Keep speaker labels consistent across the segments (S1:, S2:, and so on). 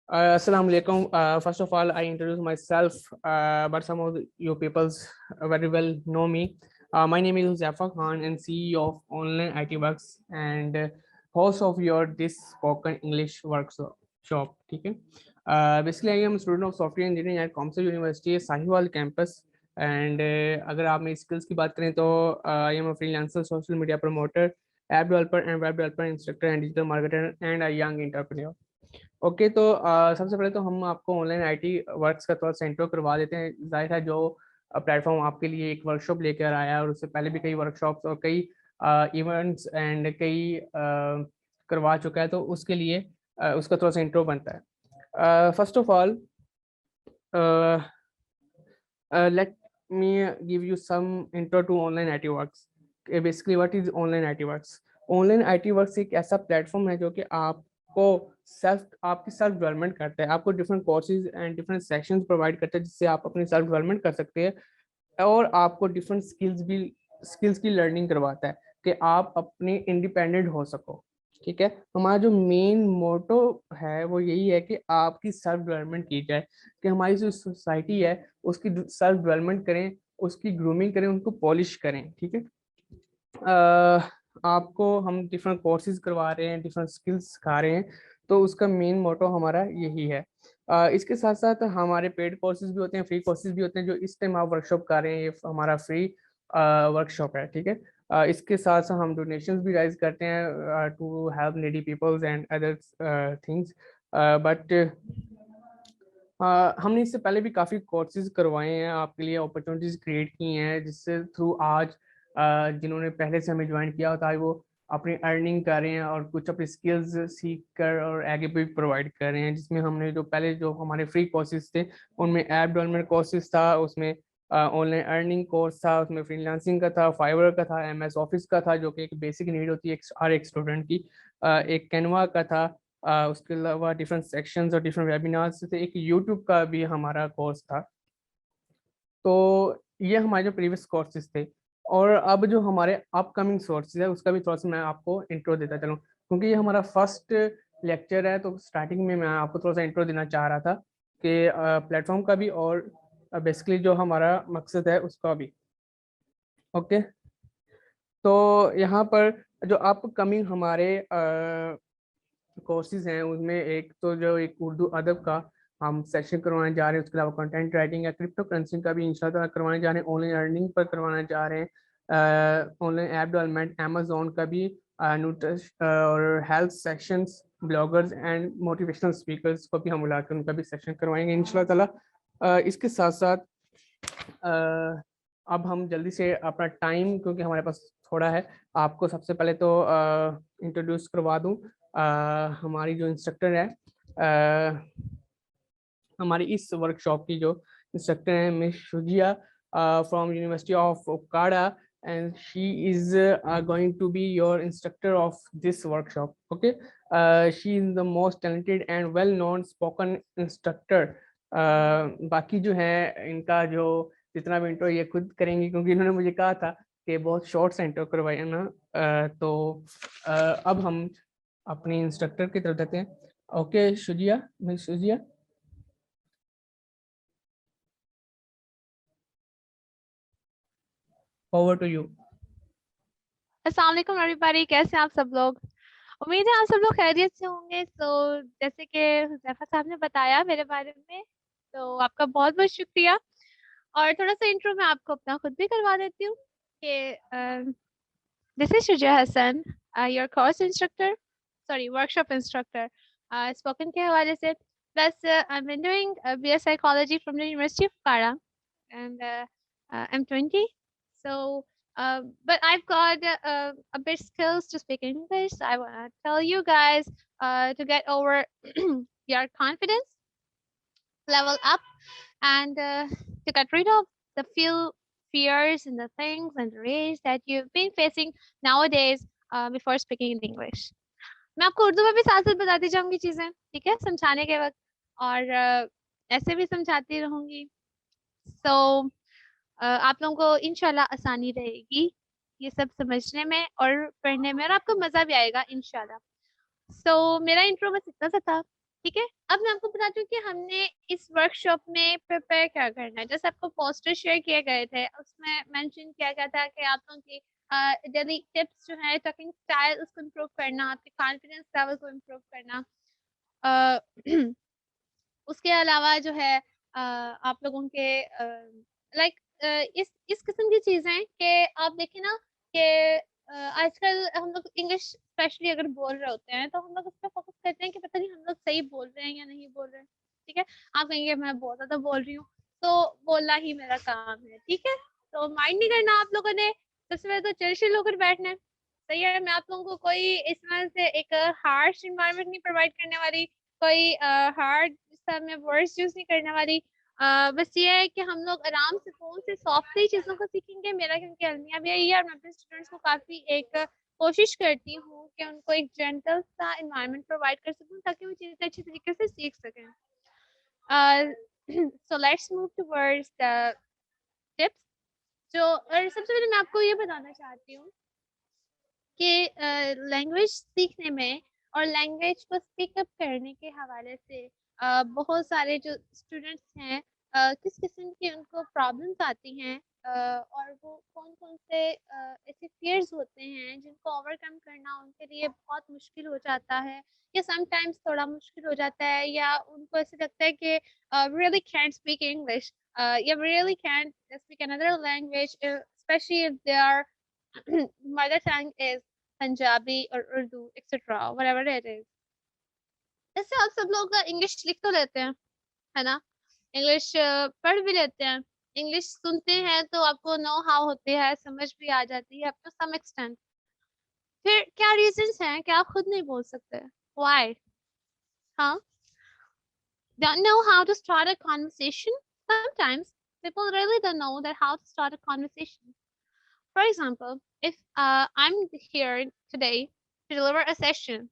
S1: Assalamu alaikum. First of all, I introduce myself, but some of you peoples very well know me. My name is Zafar Khan and CEO of Online IT Works and host of your this spoken English workshop. ठीक है. Basically, I am a student of software engineering at Comsat University, Sahiwal campus. And अगर आप मेरी skills की बात करें तो I am a freelancer, social media promoter, app developer and web developer, instructor and digital marketer and a young entrepreneur. Okay तो सबसे पहले तो हम आपको ऑनलाइन आईटी वर्क्स का थोड़ा सा इंट्रो करवा देते हैं। जाहिर है जो प्लेटफॉर्म आपके लिए एक वर्कशॉप लेकर आया है और उससे पहले भी कई वर्कशॉप्स और कई इवेंट्स एंड कई करवा चुका है, तो उसके लिए उसका थोड़ा सा इंट्रो बनता है। First of all let me give you some intro to online IT works. Basically, what is online IT works? Online IT works एक ऐसा प्लेटफॉर्म है जो कि आपको आपकी सेल्फ डेवलपमेंट करता है। आपको different courses and different sections provide करता है जिससे आप अपनी सेल्फ डेवलपमेंट कर सकते हैं और आपको डिफरेंट स्किल्स की लर्निंग करवाता है कि आप अपने इंडिपेंडेंट हो सको। ठीक है, हमारा जो मेन मोटो है वो यही है कि आपकी सेल्फ डेवलपमेंट की जाए, कि हमारी जो सोसाइटी है उसकी सेल्फ डेवलपमेंट करें, उसकी ग्रूमिंग करें, उनको पॉलिश करें। ठीक है, आपको हम डिफरेंट कोर्सेज करवा रहे हैं, डिफरेंट स्किल्स सिखा रहे हैं, तो उसका मेन मोटो हमारा यही है। इसके साथ साथ हमारे पेड कोर्सेज भी होते हैं, फ्री कोर्सेज भी होते हैं। जो इस टाइम आप वर्कशॉप कर रहे हैं ये हमारा फ्री वर्कशॉप है। ठीक है, इसके साथ साथ हम डोनेशंस भी राइज करते हैं to help needy peoples and other things, but हमने इससे पहले भी काफ़ी कोर्सेज करवाए हैं, आपके लिए अपॉर्चुनिटीज क्रिएट की हैं, जिससे थ्रू आज जिन्होंने पहले से हमें ज्वाइन किया होता है वो अपनी अर्निंग कर रहे हैं और कुछ अपनी स्किल्स सीख कर और आगे भी प्रोवाइड कर रहे हैं। जिसमें हमने जो पहले जो हमारे फ्री कोर्सेज थे उनमें ऐप डेवलपमेंट कोर्सेज था, उसमें ऑनलाइन अर्निंग कोर्स था, उसमें फ्रीलांसिंग का था, फाइवर का था, MS ऑफिस का था जो कि एक बेसिक नीड होती है हर एक स्टूडेंट की, एक कैनवा का था, उसके अलावा डिफरेंट सेक्शंस और डिफरेंट वेबिनार्स थे, एक यूट्यूब का भी हमारा कोर्स था। तो ये हमारे जो प्रीवियस कोर्सेज थे और अब जो हमारे अपकमिंग सोर्सेज है उसका भी थोड़ा सा मैं आपको इंट्रो देता चलूँ, क्योंकि ये हमारा फर्स्ट लेक्चर है। तो स्टार्टिंग में मैं आपको थोड़ा सा इंट्रो देना चाह रहा था कि प्लेटफॉर्म का भी और बेसिकली जो हमारा मकसद है उसका भी। ओके, तो यहाँ पर जो अपकमिंग हमारे कोर्सेज हैं उनमें एक तो जो एक उर्दू अदब का हम सेशन करवाने जा रहे हैं, उसके अलावा कंटेंट राइटिंग या क्रिप्टो करेंसी का भी इंशाल्लाह करवाने जा रहे हैं, ऑनलाइन अर्निंग पर करवाना जा रहे हैं, ऑनलाइन ऐप डेवलपमेंट, अमेजोन का भी, और health sections, bloggers and motivational speakers को भी हम बुलाकर उनका भी सेशन करवाएंगे इंशाल्लाह ताला। इसके साथ साथ अब हम जल्दी से अपना टाइम, क्योंकि हमारे पास थोड़ा है, आपको सबसे पहले तो इंट्रोड्यूस करवा दूं हमारी जो इंस्ट्रक्टर है, हमारी इस वर्कशॉप की जो इंस्ट्रक्टर है miss Shujia from university of Okara, and she is going to be your instructor of this workshop. Okay, she is the most talented and well known spoken instructor. बाकी जो है इनका जो जितना भी इंट्रो ये खुद करेंगे, क्योंकि इन्होंने मुझे कहा था कि बहुत शॉर्ट से इंट्रो करवाए ना। तो अब हम अपनी इंस्ट्रक्टर की तरफ देते हैं। Okay Shujia, miss Shujia. Over to you.
S2: अस्सलाम वालेकुम एवरीबॉडी, कैसे हैं आप सब लोग। उम्मीद है आप सब लोग खैरियत से होंगे। तो जैसे कि हुज़ैफा साहब ने बताया मेरे बारे में, तो आपका बहुत बहुत शुक्रिया। और थोड़ा सा इंट्रो मैं आपको अपना खुद भी करवा देती हूँ कि this is Shuja Hasan, your course instructor, sorry workshop instructor spoken के हवाले से। Plus I am doing BS psychology from the university of कारा and I'm 20. So, but I've got a bit skills to speak English. So I want to tell you guys to get over your confidence, level up, and to get rid of the few fears and the things and the rage that you've been facing nowadays before speaking in English. मैं आपको उर्दू में भी साथ साथ बताती जाऊंगी चीजें, ठीक है, समझाने के वक्त, और ऐसे भी समझाती रहूंगी। So, आप लोगों को इंशाल्लाह आसानी रहेगी ये सब समझने में और पढ़ने में, और आपको मज़ा भी आएगा इंशाल्लाह। सो मेरा इंट्रो बस इतना सा था, ठीक है। अब मैं आपको बताती हूँ कि हमने इस वर्कशॉप में प्रिपेयर क्या करना है। जैसे आपको पोस्टर शेयर किए गए थे, उसमें मेंशन किया गया था कि आप लोगों की डेली टिप्स जो है, टॉकिंग स्टाइल उसको इम्प्रूव करना, आपके कॉन्फिडेंस लेवल को इम्प्रूव करना। अ, उसके अलावा जो है आप लोगों के लाइक इस किस्म की चीज़ें कि आप देखें ना कि आजकल हम लोग इंग्लिश स्पेशली अगर बोल रहे होते हैं तो हम लोग उस पर फोकस करते हैं कि पता नहीं हम लोग सही बोल रहे हैं या नहीं बोल रहे हैं। ठीक है, आप कहेंगे मैं बहुत ज़्यादा बोल रही हूँ, तो बोलना ही मेरा काम है। ठीक है, तो माइंड नहीं करना आप लोगों ने। सबसे पहले तो चिल होकर बैठना है। सही है, मैं आप लोगों को कोई इसमें से एक हार्श इन्वायरमेंट नहीं प्रोवाइड करने वाली, कोई हार्ड सा मैं वर्ड्स यूज नहीं करने वाली। बस ये है कि हम लोग आराम से फोन से सॉफ्टली चीज़ों को सीखेंगे। मेरा क्योंकि अलमिया भी यही है और मैं अपने स्टूडेंट्स को काफ़ी एक कोशिश करती हूँ कि उनको एक जेंटल सा इन्वायरमेंट प्रोवाइड कर सकूँ ताकि वो चीज़ें अच्छी तरीके से सीख सकें। So let's move towards the tips. जो और सबसे पहले मैं आपको ये बताना चाहती हूँ कि लैंग्वेज सीखने में और लैंग्वेज को स्पीक अप करने के हवाले से बहुत सारे जो स्टूडेंट्स हैं किस किस्म की उनको प्रॉब्लम्स आती हैं, और वो कौन कौन से ऐसे फियर्स होते हैं जिनको ओवरकम करना उनके लिए बहुत मुश्किल हो जाता है, या समटाइम्स थोड़ा मुश्किल हो जाता है, या उनको ऐसे लगता है कि रियली कैंट स्पीक इंग्लिश या really can't speak another language, especially if their mother tongue is Punjabi और Urdu etcetera whatever it is. जैसे आप सब लोग इंग्लिश लिख तो लेते हैं, है ना, इंग्लिश पढ़ भी लेते हैं, इंग्लिश सुनते हैं तो आपको नो हाउ होती है, समझ भी आ जाती है अप टू सम एक्सटेंट। फिर क्या रीजंस हैं कि आप खुद नहीं बोल सकते? व्हाई? हाँ, don't know how to start a conversation? Sometimes people really don't know that how to start a conversation. For example, if I'm here today to deliver a session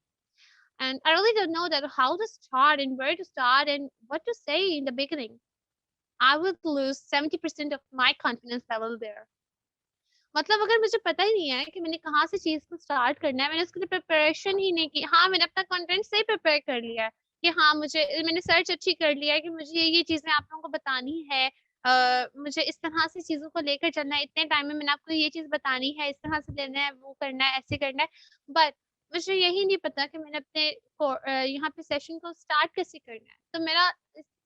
S2: and I really don't know that how to start and where to start and what to say in the beginning, I would lose 70% of my confidence level there. मतलब अगर मुझे पता ही नहीं है कि मैंने कहाँ से चीज़ को स्टार्ट करना है, मैंने उसके लिए प्रिपरेशन ही नहीं की। हाँ, मैंने अपना कंटेंट सही प्रिपेयर कर लिया है कि हाँ, मुझे मैंने सर्च अच्छी कर लिया है कि मुझे ये चीज़ें आप लोगों को बतानी है। मुझे इस तरह से चीज़ों को लेकर चलना है, इतने टाइम में मैंने आपको ये चीज़ बतानी है, इस तरह से लेना है, वो करना है, ऐसे करना है। बट मुझे यही नहीं पता कि मैंने अपने यहाँ पे सेशन को स्टार्ट कैसे करना है। तो मेरा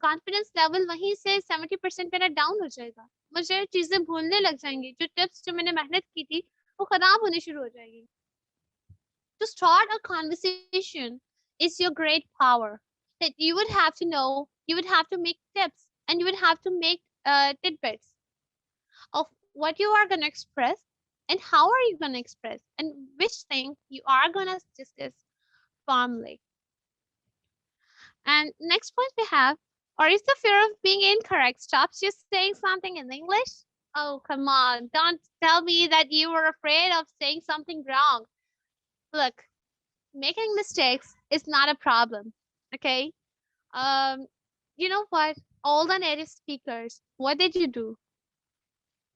S2: कॉन्फिडेंस लेवल वहीं से 70% मेरा डाउन हो जाएगा। मुझे चीज़ें भूलने लग जाएँगी, जो टिप्स जो मैंने मेहनत की थी, वो खराब होनी शुरू हो जाएगी। To start a conversation is your great power. That you would have to know, you would have to make tips, and you would have to make tidbits of what you are gonna express, and how are you gonna express, and which thing you are gonna discuss firmly. And next point we have, or is the fear of being incorrect stops you saying something in English? Oh, come on. Don't tell me that you were afraid of saying something wrong. Look, making mistakes is not a problem. Okay? Um, you know what? All the native speakers, what did you do?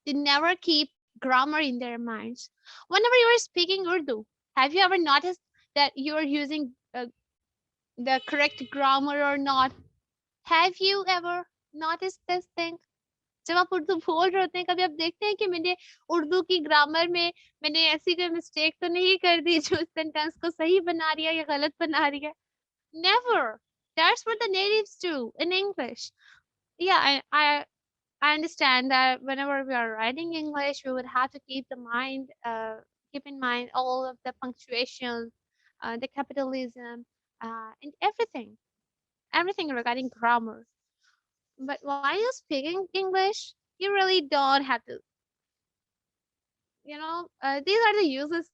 S2: They never keep grammar in their minds. Whenever you are speaking Urdu, have you ever noticed that you are using the correct grammar or not? Have you ever noticed this thing? जब आप उर्दू बोल रहे होते हैं, कभी आप देखते हैं कि मैंने उर्दू की ग्रामर में मैंने ऐसी कोई मिस्टेक तो नहीं कर दी जो सेंटेंस को सही बना रही है या गलत बना रही है? Never. That's what the natives do in English. Yeah, I understand that whenever we are writing English, we would have to keep in mind all of the punctuation, the capitalism, and everything regarding grammar. But while you're speaking English, you really don't have to. These are the uses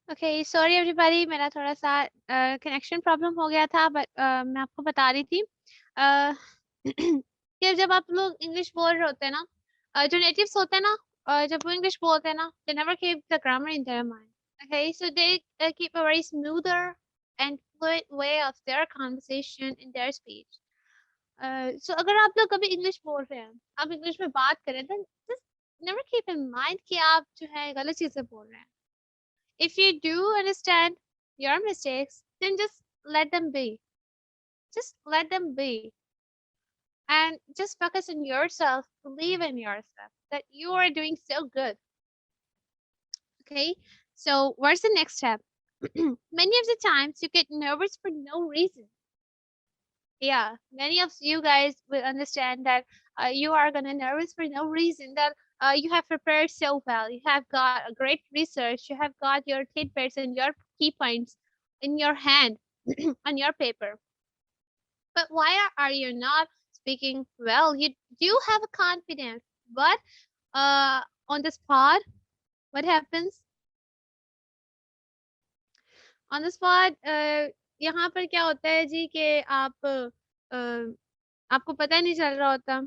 S2: okay, sorry everybody, मेरा थोड़ा सा connection problem हो गया था, but मैं आपको बता रही थी कि जब आप लोग इंग्लिश बोल रहे होते हैं ना, जो नेटिव्स होते हैं ना, जब वो इंग्लिश बोलते हैं ना, they never keep the grammar in their mind. Okay, so they keep a very smoother and fluent way of their conversation in their speech. सो अगर आप लोग कभी इंग्लिश बोल रहे हैं, आप इंग्लिश में बात करें, then just never keep in mind कि आप जो है गलत चीजें बोल रहे हैं. If you do understand your mistakes, then just let them be. Just let them be. And just focus on yourself, believe in yourself that you are doing so good. Okay? So, what's the next step? Many of the times you get nervous for no reason. Yeah, many of you guys will understand that you are gonna nervous for no reason, that you have prepared so well, you have got a great research, you have got your tidbits and your key points in your hand on your paper, but why are you not speaking well? You do have a confidence, but on the spot, what happens on the spot? यहाँ पर क्या होता है जी कि आप आपको पता ही नहीं चल रहा होता.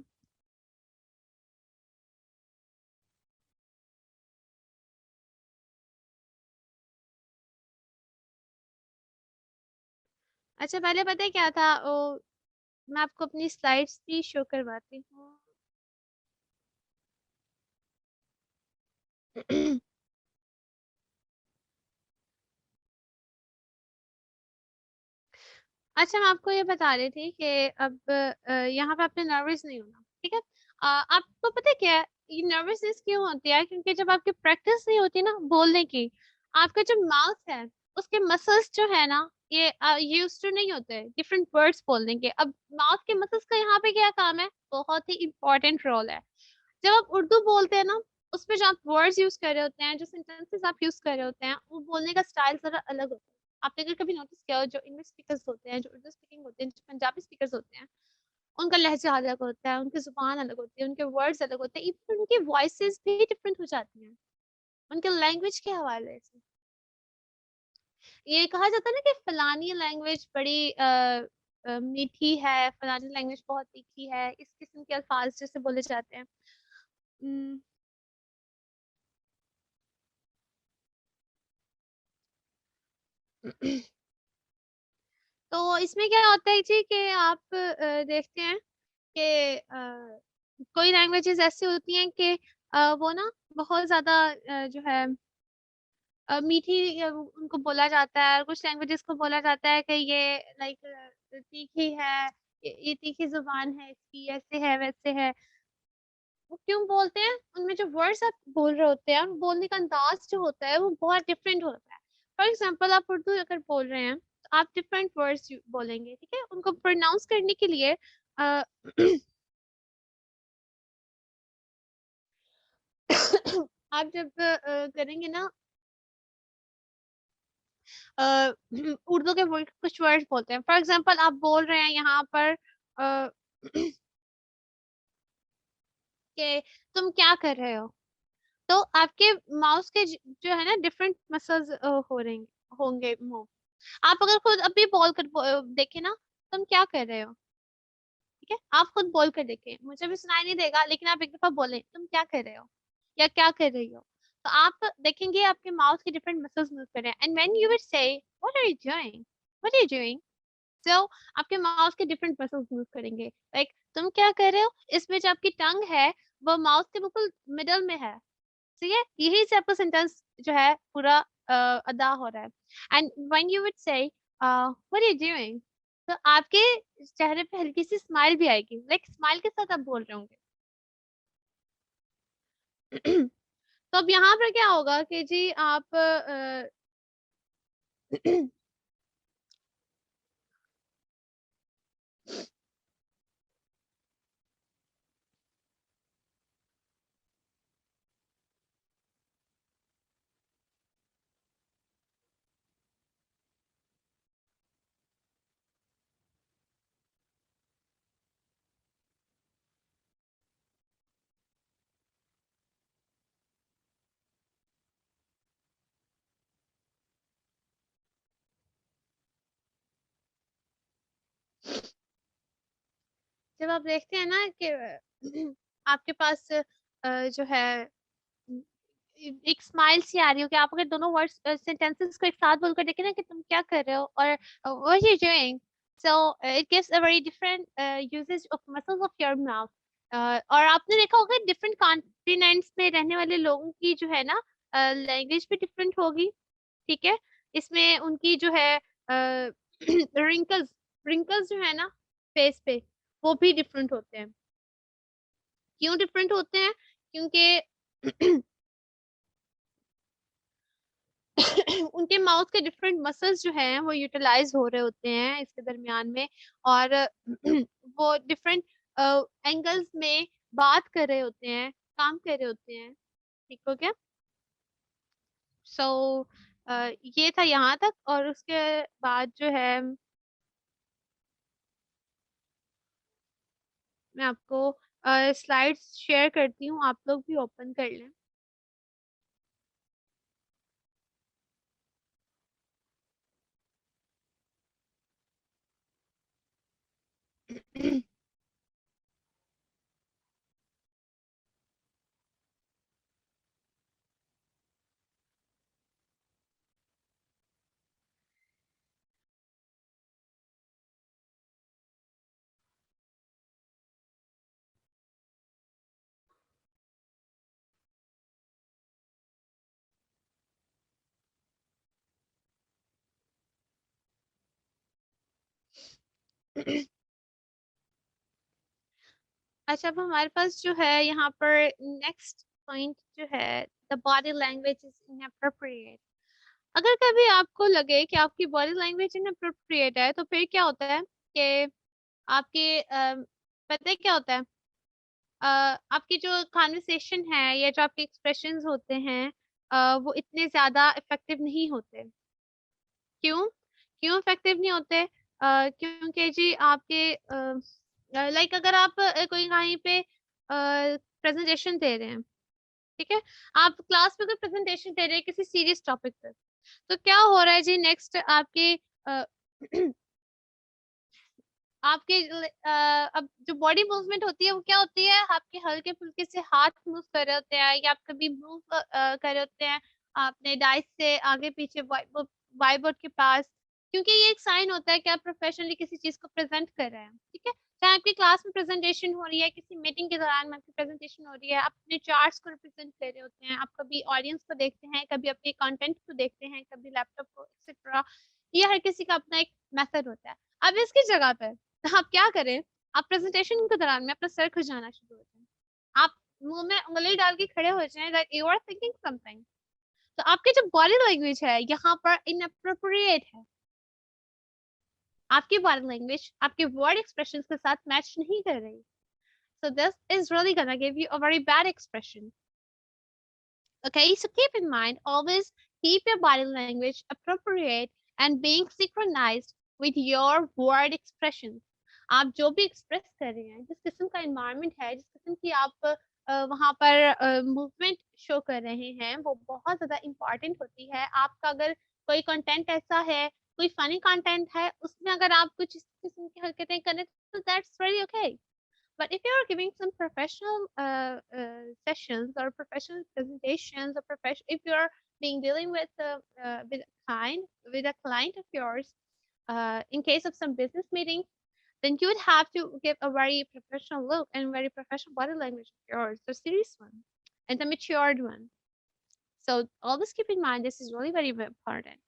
S2: अच्छा, पहले पता है क्या था? मैं आपको अपनी स्लाइड्स भी शो करवाती हूँ. अच्छा, मैं आपको ये बता रही थी कि अब यहाँ पे आपने नर्वस नहीं होना, ठीक है? आपको पता है क्या है? ये नर्वसनेस क्यों होती है? क्योंकि जब आपकी प्रैक्टिस नहीं होती ना बोलने की, आपका जो माउथ है, उसके मसल्स जो है ना, ये यूज्ड टू नहीं होते डिफरेंट वर्ड्स बोलने के. अब माउथ के मसल्स का यहाँ पे क्या काम है? बहुत ही इंपॉर्टेंट रोल है. जब आप उर्दू बोलते हैं ना, उसमें जो आप वर्ड्स यूज कर रहे होते हैं, जो सेंटेंसेस आप यूज कर रहे होते हैं, वो बोलने का स्टाइल जरा अलग होता है. आपने अगर कभी नोटिस किया हो, जो इंग्लिश स्पीकर्स होते हैं, जो उर्दू स्पीकिंग होते हैं, जो पंजाबी स्पीकर्स होते हैं, उनका लहजा अलग होता है, उनकी जुबान अलग होती है, उनके वर्ड्स अलग होते हैं, इवन उनकी वॉइसेस भी डिफरेंट हो जाती हैं उनके लैंग्वेज के हवाले से. ये कहा जाता है ना कि फलानी लैंग्वेज बड़ी मीठी है, फलानी लैंग्वेज बहुत तीखी है, इस किस्म के अल्फाज जैसे बोले जाते हैं. हम्म, तो इसमें क्या होता है जी कि आप देखते हैं कि कोई लैंग्वेजेस ऐसी होती हैं कि वो ना बहुत ज्यादा जो है मीठी उनको बोला जाता है, और कुछ लैंग्वेजेस को बोला जाता है कि ये लाइक तीखी है, ये तीखी जुबान है इसकी, ऐसे है वैसे है. वो क्यों बोलते हैं? उनमें जो वर्ड्स आप बोल रहे होते हैं, उन बोलने का अंदाज जो होता है वो बहुत डिफरेंट होता है. फॉर एग्जाम्पल, आप उर्दू अगर बोल रहे हैं तो आप डिफरेंट वर्ड्स बोलेंगे, ठीक है? उनको प्रोनाउंस करने के लिए अ, आप जब करेंगे ना, अ, उर्दू के कुछ वर्ड्स बोलते हैं. फॉर एग्जाम्पल, आप बोल रहे हैं यहाँ पर अ, कि तुम क्या कर रहे हो, तो आपके माउस के जो है ना डिफरेंट मसल्स हो रहे होंगे मूव. आप अगर खुद अभी बोल कर देखे ना, तुम क्या कर रहे हो, ठीक है? आप खुद बोल कर देखें, मुझे भी सुनाई नहीं देगा, लेकिन आप एक दफा बोलें तुम क्या कर रहे हो या क्या कर रही हो, तो आप देखेंगे आपके माउथ के डिफरेंट मसल्स मूव कर रहे हैं. And when you will say what are you doing, what are you doing, so आपके माउथ के डिफरेंट मसल्स मूव करेंगे. लाइक तुम क्या कर रहे हो, इसमें जो आपकी टंग है वो माउथ के बिल्कुल मिडल में है. ठीक है? यही से आपका सेंटेंस जो है पूरा अदा हो रहा है. And when you would say what are you doing, तो आपके चेहरे पे हल्की सी स्माइल भी आएगी, लाइक स्माइल के साथ आप बोल रहे होंगे. तो अब यहाँ पर क्या होगा कि जी आप जब आप देखते हैं ना कि आपके पास जो है एक स्माइल सी आ रही हो कि आप अगर दोनों वर्ड्स सेंटेंसेस को एक साथ बोलकर देखें ना कि तुम क्या कर रहे हो और what you doing, so it gives a very different usage of muscles of your mouth. और आपने देखा होगा डिफरेंट कॉन्टिनेंट्स में रहने वाले लोगों की जो है ना लैंग्वेज भी डिफरेंट होगी। ठीक है, इसमें उनकी जो है रिंकल्स रिंकल्स जो है ना फेस पे, वो भी डिफरेंट होते हैं। क्यों डिफरेंट होते हैं? क्योंकि उनके माउथ के डिफरेंट मसल्स जो हैं वो यूटिलाइज हो रहे होते हैं इसके दरमियान में, और वो डिफरेंट एंगल्स में बात कर रहे होते हैं, काम कर रहे होते हैं। ठीक हो गया? सो ये था यहाँ तक, और उसके बाद जो है मैं आपको स्लाइड्स शेयर करती हूँ, आप लोग भी ओपन कर लें। अच्छा, अब हमारे पास जो है यहाँ पर नेक्स्ट पॉइंट जो है, the body language is inappropriate. अगर कभी आपको लगे कि आपकी बॉडी लैंग्वेज इनअप्रोप्रिएट है, तो फिर क्या होता है कि आपके पता है क्या होता है, आपकी जो कॉन्वर्सेशन है या जो आपके एक्सप्रेशंस होते हैं वो इतने ज्यादा इफेक्टिव नहीं होते। क्यों? क्यों इफेक्टिव नहीं होते? क्योंकि जी आपके लाइक अगर आप कोई कहीं पे प्रेजेंटेशन दे रहे हैं, ठीक है, आप क्लास में कोई प्रेजेंटेशन दे रहे हैं किसी सीरियस टॉपिक पर, तो क्या हो रहा है जी नेक्स्ट आपके अ, आपके अब जो बॉडी मूवमेंट होती है वो क्या होती है, आपके हल्के फुल्के से हाथ मूव कर रहे होते हैं, या आप कभी मूव कर रहे होते हैं अपने डाइस से आगे पीछे वाइट बोर्ड के पास, क्योंकि ये एक साइन होता है कि आप प्रोफेशनली किसी चीज को प्रेजेंट कर रहे हैं। ठीक है, चाहे आपकी क्लास में प्रेजेंटेशन हो रही है, किसी मीटिंग के दौरान आपकी प्रेजेंटेशन हो रही है, आप अपने चार्ट्स को रिप्रेजेंट कर रहे होते हैं, आप कभी ऑडियंस को देखते हैं, कभी अपने कंटेंट को देखते हैं, कभी लैपटॉप को, एक्सेट्रा। ये हर किसी का अपना एक मेथड होता है। अब इसकी जगह पर तो आप क्या करें, आप प्रेजेंटेशन के दौरान में अपना सर खुजाना शुरू हो जाए, आप मुंह में उंगली डाल के खड़े हो जाएं that you are thinking something, तो आपकी जो बॉडी लैंग्वेज है यहाँ पर इनअप्रोप्रिएट है। आपकी बॉडी लैंग्वेज आपके वर्ड एक्सप्रेशन के साथ मैच नहीं कर रही, so this is really gonna give you a very bad expression. Okay, so keep in mind, always keep your body language appropriate and being synchronized with your word expressions. आप जो भी express कर रहे हैं, जिस किस्म का एनवायरनमेंट है, जिस किस्म की आप वहाँ पर मूवमेंट शो कर रहे हैं, वो बहुत ज़्यादा इम्पॉर्टेंट होती है। आपका अगर कोई कंटेंट ऐसा है, कोई फनी कंटेंट है, उसमें अगर आप कुछ इस किस्म की हरकतें करें, तो that's very okay. But if you're giving some professional sessions or professional presentations, or if you're being dealing with a client of yours, in case of some business meetings, then you would have to give a very professional look and very professional body language of yours, the serious one and the matured one. So always keep in mind, this is really very important.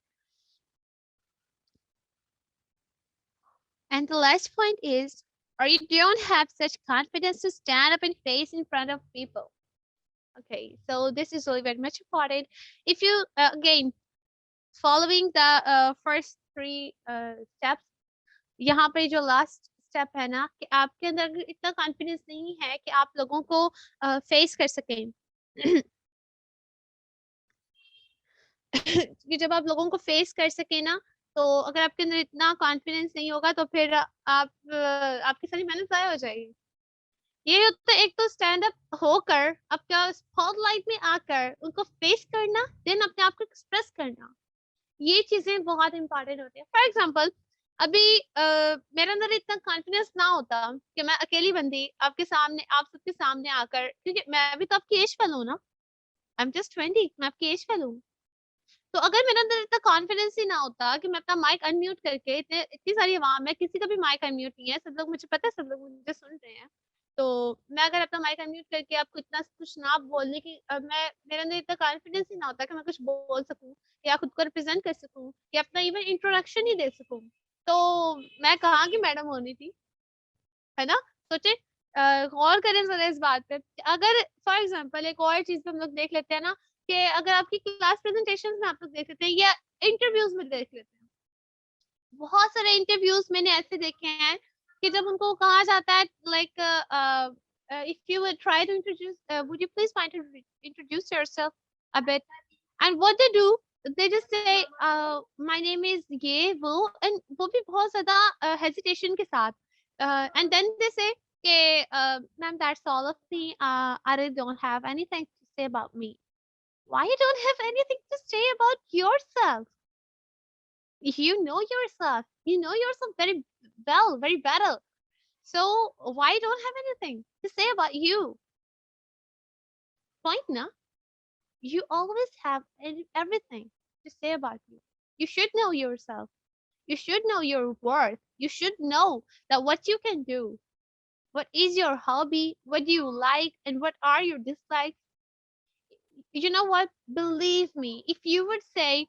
S2: And the last point is, or you don't have such confidence to stand up and face in front of people. Okay, so this is really very much important. If you again following the first three steps, यहाँ पे जो last step है ना, कि आपके अंदर इतना confidence नहीं है कि आप लोगों को फेस कर सकें कि जब आप लोगों को फेस कर सके ना, तो अगर आपके अंदर इतना कॉन्फिडेंस नहीं होगा, तो फिर आप आपकी सारी मेहनत ज़ाया हो जाएगी। ये होता है, एक तो स्टैंड अप होकर आपका स्पॉटलाइट में आकर उनको फेस करना, देन अपने आप को एक्सप्रेस करना, ये चीजें बहुत इंपॉर्टेंट होती है। फॉर एग्जाम्पल, अभी मेरे अंदर इतना कॉन्फिडेंस ना होता कि मैं अकेली बंदी आपके सामने, आप सबके सामने आकर, क्योंकि मैं भी तो आपकी एज फेलो हूँ ना, आई एम जस्ट 20, मैं आपकी एज फेलो हूँ। तो अगर मेरे अंदर इतना कॉन्फिडेंस ही ना होता कि मैं अपना माइक अनम्यूट करके, इतनी सारी आवाम है, किसी का भी माइक अनम्यूट नहीं है, सब लोग मुझे पता है, सब लोग मुझे सुन रहे हैं, तो मैं अगर अपना माइक अनम्यूट करके आपको इतना कुछ ना बोलने की, मैं मेरे अंदर इतना कॉन्फिडेंस ही ना होता कि मैं कुछ बोल सकूं या खुद को रिप्रेजेंट कर सकूं या अपना इवन इंट्रोडक्शन ही दे सकूं, तो मैं कहाँ की मैडम होनी थी, है ना? सोचे, गौर करें जरा इस बात पे। अगर फॉर एग्जांपल एक और चीज पे हम लोग देख लेते हैं ना, कि अगर आपकी क्लास प्रेजेंटेशन में आप लोग देख लेते हैं या इंटरव्यूज में देख लेते हैं, बहुत सारे इंटरव्यूज मैंने ऐसे देखे हैं कि जब उनको कहा जाता है like if you would try to introduce would you please mind to introduce yourself a bit, and what they do, they just say my name is ये वो, and वो भी बहुत ज्यादा hesitation के साथ, and then they say कि ma'am that's all of me, I really don't have anything to say about me. Why you don't have anything to say about yourself? You know yourself, you know yourself very well, very better, so why you don't have anything to say about you? Point na, you always have everything to say about you. You should know yourself, you should know your worth, you should know that what you can do, what is your hobby, what do you like, and what are your dislikes. You know what, believe me, if you would say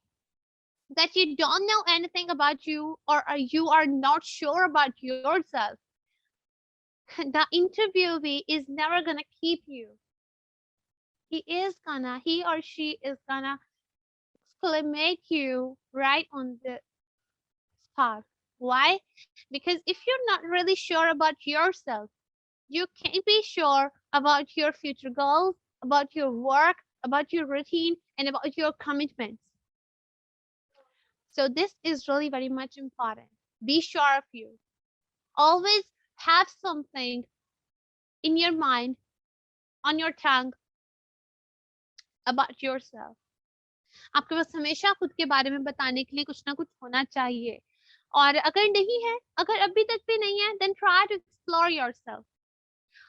S2: that you don't know anything about you, or you are not sure about yourself, the interviewee is never gonna keep you. He or she is gonna exclamate you right on the spot. Why? Because if you're not really sure about yourself, you can't be sure about your future goals, about your work, about your routine, and about your commitments. So this is really very much important. Be sure of you. Always have something in your mind, on your tongue, about yourself. आपके पास हमेशा खुद के बारे में बताने के लिए कुछ ना कुछ होना चाहिए, और अगर नहीं है, अगर अभी तक भी नहीं है, then try to explore yourself.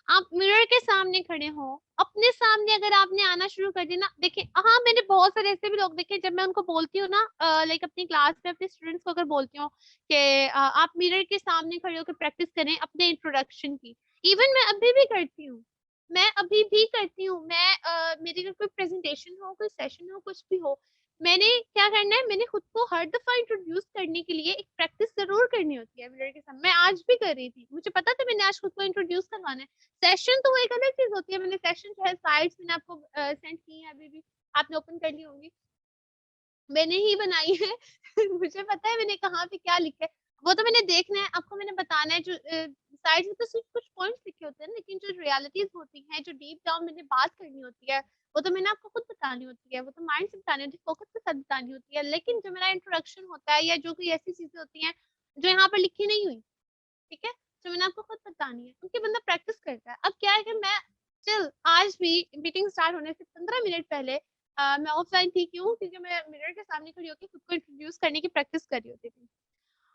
S2: आप मिरर के सामने खड़े हो, अपने सामने अगर आपने आना शुरू कर दिया ना, देखिए हाँ, मैंने बहुत सारे ऐसे भी लोग देखे, जब मैं उनको बोलती हूँ ना, लाइक अपनी क्लास में अपने स्टूडेंट्स को अगर बोलती हूँ कि आप मिरर के सामने खड़े होकर प्रैक्टिस करें अपने इंट्रोडक्शन की, इवन मैं अभी भी करती हूँ, मैं अभी भी करती हूँ, मैं मेरी अगर कोई प्रेजेंटेशन हो, कोई सेशन हो, कुछ भी हो, मैंने क्या करना है, मैंने खुद को हर दफा इंट्रोड्यूस करने के लिए एक प्रैक्टिस जरूर करनी होती है मिरर के सामने। मैं आज भी कर रही थी, मुझे पता था मैंने आज खुद को इंट्रोड्यूस करवाना है। सेशन तो वो एक अलग चीज होती है, मैंने सेशन जो है स्लाइड्स मैंने आपको सेंड की है, अभी भी आपने ओपन कर ली होंगी, मैंने ही बनाई है। मुझे पता है मैंने कहाँ पे क्या लिखा है, वो तो मैंने देखना है, आपको मैंने बताना है। जो साइड में तो सिर्फ कुछ पॉइंट्स लिखे होते हैं, लेकिन जो रियलिटीज होती हैं, जो डीप डाउन मैंने बात करनी होती है, वो तो मैंने आपको खुद बतानी होती है, वो तो माइंड से बतानी होती है, फोकस के साथ बतानी होती है। लेकिन जो मेरा इंट्रोडक्शन होता है, या जो कोई ऐसी चीजें होती हैं जो यहाँ पर लिखी नहीं हुई, ठीक है, जो मैंने आपको खुद बतानी है, क्योंकि बंदा प्रैक्टिस करता है। अब क्या है कि मैं चल आज भी मीटिंग स्टार्ट होने से 15 मिनट पहले मैं ऑफलाइन थी, क्यों? क्योंकि मैं मिरर के सामने खड़ी होकर खुद को इंट्रोड्यूस करने की प्रैक्टिस कर रही होती थी।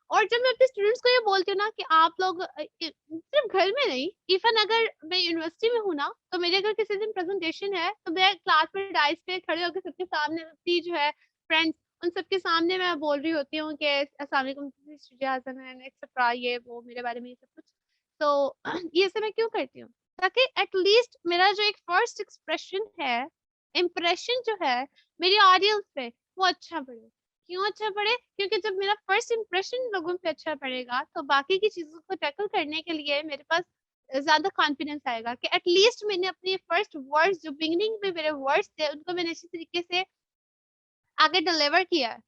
S2: और जब मैं अपने स्टूडेंट्स को ये बोलती हूँ ना कि आप लोग सिर्फ घर में नहीं, इवन अगर मैं यूनिवर्सिटी में हूँ ना, तो मेरे अगर किसी दिन प्रेजेंटेशन है, तो मैं क्लास में डाइस पे खड़े होकर सबके सामने, अपनी जो है फ्रेंड्स, उन सबके सामने मैं बोल रही होती हूँ कि अस्सलाम वालेकुम एक्सेट्रा, ये वो मेरे बारे में ये सब कुछ। तो ये सब मैं क्यों करती हूँ? ताकि एटलीस्ट मेरा जो एक फर्स्ट एक्सप्रेशन है, इम्प्रेशन जो है मेरी ऑडियंस पे, वो अच्छा पड़े। क्यों अच्छा पड़े? क्योंकि जब मेरा फर्स्ट इंप्रेशन लोगों पे अच्छा पड़ेगा, तो बाकी की चीज़ों को टैकल करने के लिए मेरे पास ज़्यादा कॉन्फिडेंस आएगा कि एटलीस्ट मैंने अपने फर्स्ट वर्ड्स, जो बिगिनिंग में मेरे वर्ड्स थे, उनको मैंने अच्छी तरीके से आगे डिलीवर किया है।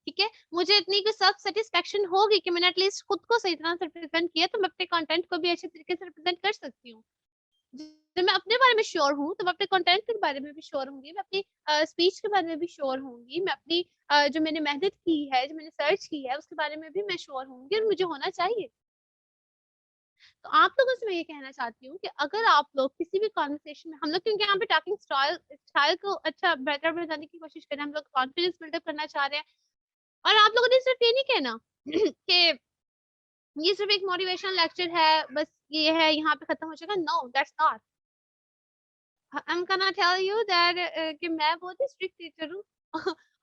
S2: ठीक है? मुझे इतनी कोई सेल्फ सैटिस्फैक्शन होगी कि मैंने एटलीस्ट खुद को सही तरह से रिप्रेज़ेंट किया, तो मैं अपने कंटेंट को भी अच्छे तरीके से रिप्रेज़ेंट कर सकती हूँ। जब मैं अपने बारे में श्योर हूँ, तो मैं अपने कंटेंट के बारे में भी श्योर होंगी, मैं अपनी स्पीच के बारे में भी श्योर होंगी, मैं अपनी जो मैंने मेहनत की है, जो मैंने सर्च की है, उसके बारे में भी मैं श्योर होंगी, और मुझे होना चाहिए। तो आप लोगों से मैं ये कहना चाहती हूँ कि अगर आप लोग किसी भी कन्वर्सेशन में, हम लोग क्योंकि यहाँ पे टॉकिंग स्टाइल स्टाइल को अच्छा बेहतर बनाने की कोशिश कर रहे हैं, हम लोग कॉन्फिडेंस बिल्डअप करना चाह रहे हैं, और आप लोगों ने सिर्फ ये नहीं कहना कि ये सिर्फ एक मोटिवेशनल लेक्चर है, बस ये है यहाँ पे खत्म हो जाएगा। No, that's not. I am gonna tell you that कि मैं बहुत ही स्ट्रिक्ट टीचर हूँ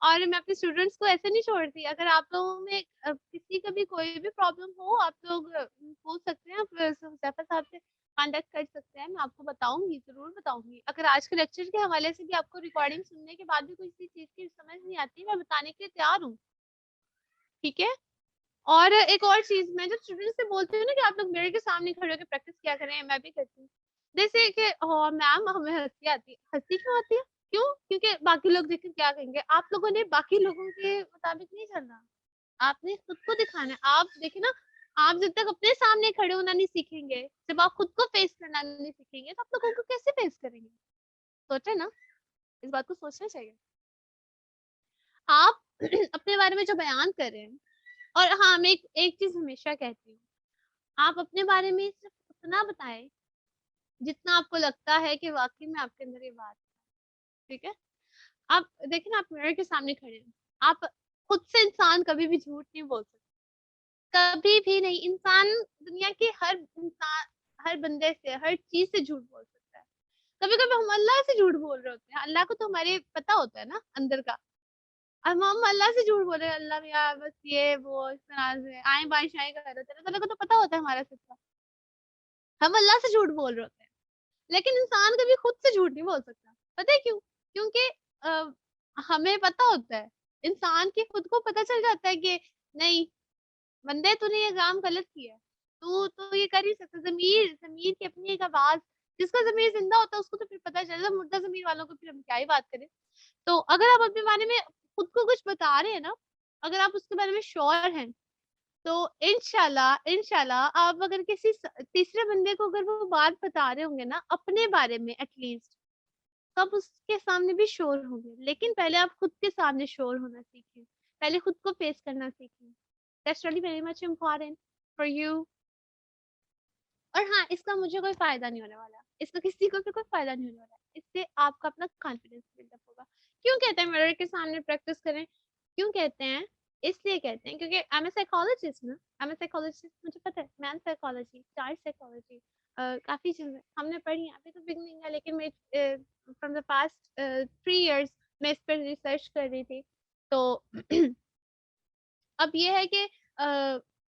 S2: और मैं अपने स्टूडेंट्स को ऐसे नहीं छोड़ती। अगर आप लोगों में किसी का भी कोई भी प्रॉब्लम हो, आप लोग पूछ सकते हैं, आप हुज़ैफा साहब से कांटेक्ट कर सकते हैं। मैं आपको बताऊंगी, जरूर बताऊंगी। अगर आज के लेक्चर के हवाले से भी आपको रिकॉर्डिंग सुनने के बाद भी किसी चीज की समझ नहीं आती, मैं बताने के लिए तैयार हूँ, ठीक है। और एक और चीज, मैं जब स्टूडेंट्स से बोलती हूँ ना कि आप लोग मिरर के सामने खड़े होकर प्रैक्टिस क्या करें, मैं भी करती हूँ। जैसे कि मैम हमें हंसी आती है। हंसी क्यों आती है? क्यों? क्योंकि बाकी लोग देख के क्या कहेंगे। आप लोगों ने बाकी लोगों के मुताबिक नहीं चलना, आपने खुद को दिखाना है। आप देखिए ना, आप जब तक अपने सामने खड़े होना नहीं सीखेंगे, जब आप खुद को फेस करना नहीं सीखेंगे, तो आप लोगों को कैसे फेस करेंगे? सोचे ना, इस बात को सोचना चाहिए। आप अपने बारे में जो बयान कर रहे हैं, और हाँ, मैं एक चीज हमेशा कहती हूँ, आप अपने बारे में सिर्फ उतना बताएं जितना आपको लगता है कि वाकई में आपके अंदर ये बात है, ठीक है। आप देखिए ना, आप मिरर के सामने खड़े हैं, आप खुद से, इंसान कभी भी झूठ नहीं बोल सकता, कभी भी नहीं। इंसान दुनिया के हर इंसान, हर बंदे से, हर चीज से झूठ बोल सकता है। कभी कभी हम अल्लाह से झूठ बोल रहे होते हैं, अल्लाह को तो हमारे पता होता है ना अंदर का। अब हम अल्लाह से झूठ बोल रहे हैं, अल्लाह भैया बस ये वो इस तरह से आए बारिश आए कर रहे होते हैं, तो को तो पता होता है हमारा सिस्टम। हम अल्लाह से झूठ बोल रहे होते हैं, लेकिन इंसान कभी खुद से झूठ नहीं बोल सकता। पता है क्यों? क्योंकि हमें पता होता है, इंसान के खुद को पता चल जाता है कि नहीं बंदे, तूने ये काम गलत किया है, तू तो ये कर ही सकता। जमीर जमीर की अपनी एक आवाज, जिसका जमीर जिंदा होता है उसको तो फिर पता चलता, मुर्दा जमीर वालों को फिर हम क्या ही बात करें। तो अगर आप अपने बारे में खुद को कुछ बता रहे हैं ना, अगर आप उसके बारे में श्योर हैं, तो इंशाल्लाह इंशाल्लाह आप अगर किसी तीसरे बंदे को अगर वो बात बता रहे होंगे ना अपने बारे में एटलीस्ट, तब उसके सामने भी श्योर होंगे। लेकिन पहले आप खुद के सामने श्योर होना सीखें, पहले खुद को फेस करना सीखें। That's really very much important for you. और हाँ, इसका मुझे कोई फायदा नहीं होने वाला, इसका किसी को भी कोई फायदा नहीं होने वाला। इससे आपका अपना कॉन्फिडेंस बिल्डअप होगा। क्यों कहते हैं मिरर के सामने प्रैक्टिस करें? क्यों कहते हैं? इसलिए कहते हैं क्योंकि आई एम ए साइकोलॉजिस्ट ना, आई एम ए साइकोलॉजिस्ट, मुझे पता है मैन साइकोलॉजी, चाइल्ड साइकोलॉजी, काफी चीजें हमने पढ़ी हैं। अभी तो बिगनिंग है, लेकिन मैं फ्रॉम द पास्ट 3 years मैं इस पर रिसर्च कर रही थी। तो अब ये है कि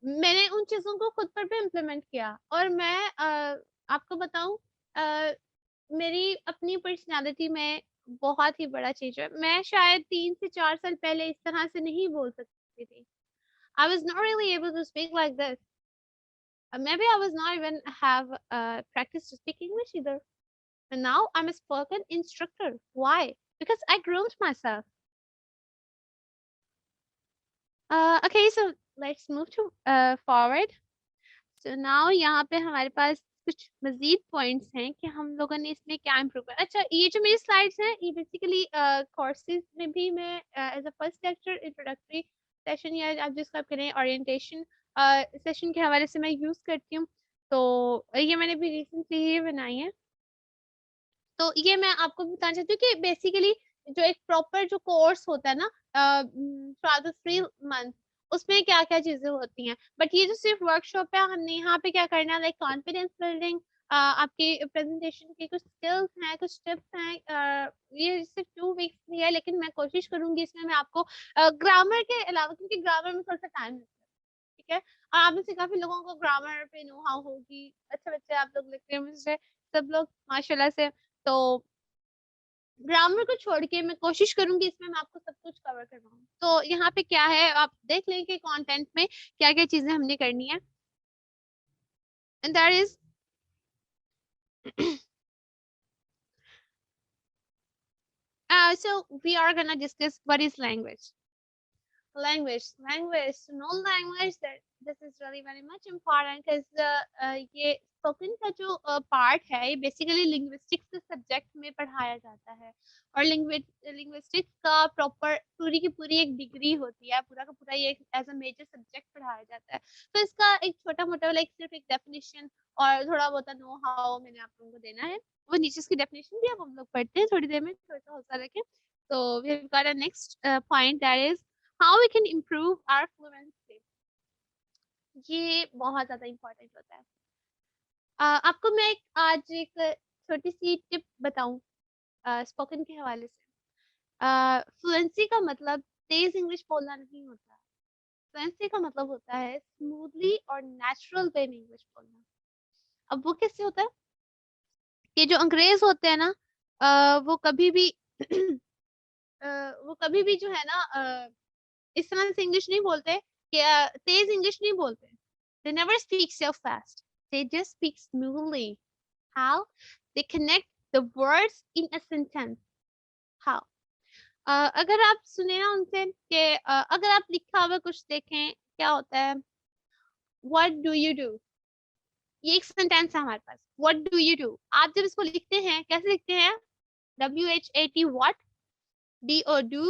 S2: मैंने उन चीज़ों को खुद पर भी इम्प्लीमेंट किया। और मैं आपको बताऊं, मेरी अपनी पर्सनालिटी में बहुत ही बड़ा चेंज है। मैं शायद 3 से 4 साल पहले इस तरह से नहीं बोल सकती थी। I was not really able to speak like this. Maybe I was not even have practiced to speak English either. And now I'm a spoken instructor. Why? Because I groomed myself. Okay, so let's move to forward. So now यहाँ पे हमारे पास कुछ मजीद points हैं कि हम लोगों ने इसमें क्या इम्प्रूव किया। अच्छा, ये जो मेरी स्लाइड्स हैं, ये बेसिकली कोर्सेज में भी मैं as a first lecture, introductory session, या आप जिसको आप करें ओरिएंटेशन सेशन के हवाले से मैं यूज़ करती हूँ। तो ये मैंने भी रिसेंटली ही बनाई है। तो ये मैं आपको बताना चाहती हूँ कि बेसिकली जो एक प्रॉपर जो कोर्स होता है ना थ्रू द 3 month, उसमें क्या क्या चीजें होती हैं। बट ये जो सिर्फ वर्कशॉप है, हमने यहाँ पे क्या करना है, लाइक कॉन्फिडेंस बिल्डिंग, आपके प्रेजेंटेशन के कुछ स्किल्स हैं, कुछ टिप्स हैं। ये सिर्फ 2 weeks की है, लेकिन मैं कोशिश करूंगी इसमें मैं आपको ग्रामर के अलावा, क्योंकि ग्रामर में थोड़ा सा टाइम लगता है, ठीक है। और आप में से काफी लोगों को ग्रामर पे नो हाउ होगी, अच्छे बच्चे आप लोग लिखते हैं मुझसे, सब लोग माशाल्लाह से। तो ग्रामर को छोड़ के मैं कोशिश करूंगी इसमें मैं आपको सब कुछ कवर करवाऊँ। तो यहाँ पे क्या है, आप देख लें कि कंटेंट में क्या क्या चीजें हमने करनी है। And that is so we are gonna discuss what is language. Language, to know language, that this is really very much important because ये spoken का जो पार्ट है, ये बेसिकली लिंग्विस्टिक्स के सब्जेक्ट में पढ़ाया जाता है। और लिंग्विस्टिक्स का प्रॉपर पूरी की पूरी एक डिग्री होती है, पूरा का पूरा ये एज अ मेजर सब्जेक्ट पढ़ाया जाता है। तो इसका एक छोटा मोटा लाइक सिर्फ एक डेफिनेशन और थोड़ा बहुत नो हाउ मैंने आप लोगों को देना है। वो नीचे इसकी डेफिनेशन भी अब हम लोग पढ़ते हैं थोड़ी देर में, थोड़ा सा हौसला रखें। तो we have got a next point, that is how we can improve our fluency. ये बहुत ज़्यादा इम्पोर्टेंट होता है। आपको मैं आज एक छोटी-सी टिप बताऊँ स्पोकन के हवाले से। फ्लुएंसी का मतलब तेज़ इंग्लिश बोलना नहीं होता। फ्लुएंसी का मतलब होता है स्मूथली और नेचुरल वे में इंग्लिश बोलना। अब वो कैसे होता है? कि जो अंग्रेज़ होते हैं ना वो कभी भी अ, वो कभी भी जो है ना इस तरह से इंग्लिश नहीं बोलते कि तेज़ इंग्लिश नहीं बोलते। They never speak so fast. They just speak smoothly. How? They connect the words in a sentence. How? अगर आप सुने ना उनसे कि अगर आप लिखा हुआ कुछ देखें, क्या होता है? What do you do? ये एक सेंटेंस है हमारे पास। What do you do? आप जब इसको लिखते हैं, कैसे लिखते हैं? WHAT what? DO do,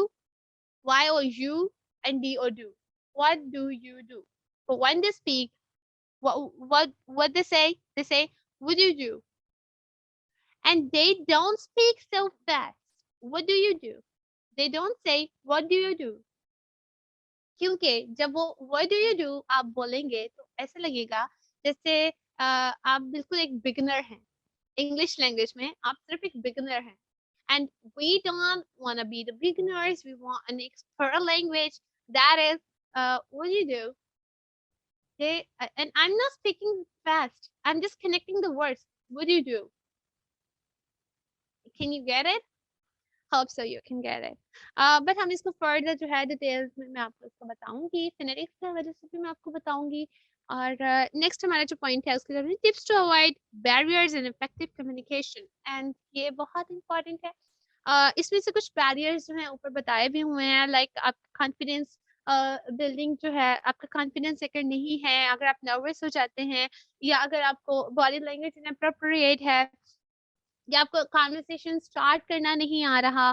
S2: YO you, and DO do. What do you do? But when they speak, what they say? They say, "What do you do?" And they don't speak so fast. What do you do? They don't say, "What do you do?" क्योंकि जब वो "What do you do" आप बोलेंगे तो ऐसा लगेगा जैसे आप बिल्कुल एक बिगिनर हैं। इंग्लिश लैंग्वेज में आप सिर्फ एक बिगिनर हैं। And we don't want to be the beginners. We want an expert language. That is, what do you do? And I'm not speaking fast. I'm just connecting the words. What do you do? Can you get it? Hope so you can get it. But हम इसको further जो है details में मैं आपको इसको बताऊंगी फिनेटिक्स की वजह से भी मैं आपको बताऊंगी और नेक्स्ट हमारा जो पॉइंट है उसके लिए tips to avoid barriers in effective communication and ये बहुत इंपॉर्टेंट है इसमें से कुछ बैरियर्स जो हैं ऊपर बताए भी हुए हैं लाइक आपका कॉन्फिडेंस बिल्डिंग जो है आपका कॉन्फिडेंस अगर नहीं है अगर आप नर्वस हो जाते हैं या अगर आपको बॉडी लैंग्वेज इनअप्रोप्रिएट है या आपको कन्वर्सेशन स्टार्ट करना नहीं आ रहा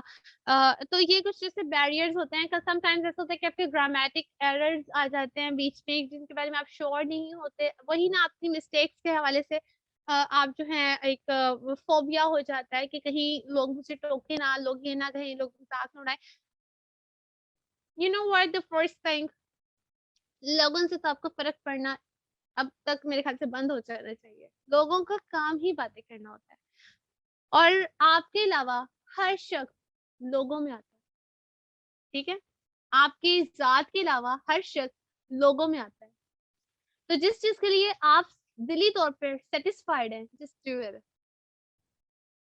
S2: तो ये कुछ जैसे बैरियर्स होते हैं समटाइम्स ऐसा होता है कि आपके ग्रामेटिक एरर्स आ जाते हैं बीच में जिनके बारे में आप श्योर नहीं होते वही ना अपनी मिस्टेक्स के हवाले से आप जो है एक फोबिया हो जाता है कि कहीं लोग मुझे टोके ना लोग ये ना कहीं लोग मजाक ना उड़ाए you know what the first thing लोगों से तो आपको फर्क पड़ना अब तक मेरे ख्याल से बंद हो जाना चाहिए लोगों का काम ही बातें करना होता है और आपके अलावा हर शख्स लोगों में आता है ठीक है आपकी जात के अलावा हर शख्स लोगों में आता है तो जिस चीज के लिए आप दिली तौर पर सेटिस्फाइड हैं जस्ट डू इट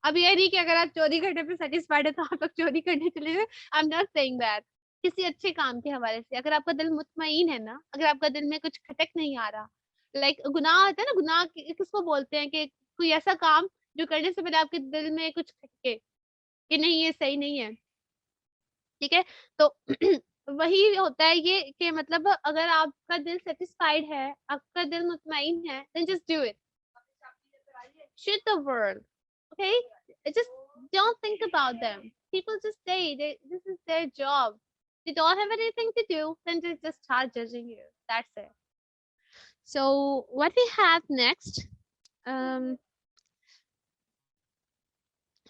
S2: अब ये नहीं कि अगर आप चोरी करने पे सेटिस्फाइड है तो आप लोग चोरी करने चले जाए I am not saying that किसी अच्छे काम के हवाले से अगर आपका दिल मुतमईन है ना अगर आपका दिल में कुछ खटक नहीं आ रहा लाइक गुनाह होता है ना गुनाह किसको बोलते हैं कि कोई ऐसा काम जो करने से पहले आपके दिल में कुछ खटके कि नहीं ये सही नहीं है ठीक है तो वही होता है ये कि मतलब अगर आपका दिल सेटिस्फाइड है आपका दिल मुतमईन है then just do it shit the world okay just don't think about them people just say this is their job they don't have anything to do then they just start judging you that's it so what we have next um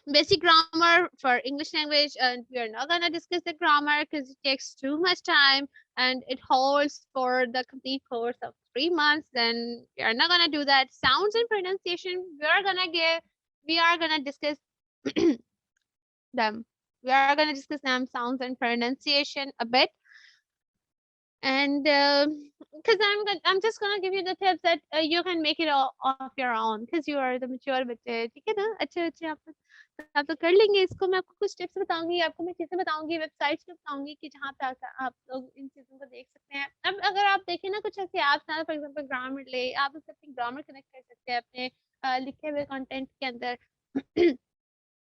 S2: basic grammar for English language, and we are not gonna discuss the grammar because it takes too much time and it holds for the complete course of 3 months. Then we are not gonna do that. Sounds and pronunciation, we are gonna discuss them. We are gonna discuss them, sounds and pronunciation a bit. And because I'm just gonna give you the tips that you can make it all of your own because you are the mature बच्चे ठीक है ना अच्छे अच्छे आप तो कर लेंगे इसको मैं आपको कुछ टिप्स बताऊंगी आपको मैं चीजें बताऊंगी वेबसाइट्स पे बताऊंगी कि जहाँ पे आप लोग इन चीजों को देख सकते हैं अब अगर आप देखें ना कुछ ऐसे ऐप्स हैं फॉर एग्जांपल ग्रामरली आप उससे अपनी ग्रामर कनेक्ट कर सकते हैं अपने लिखे हुए कंटेंट के अंदर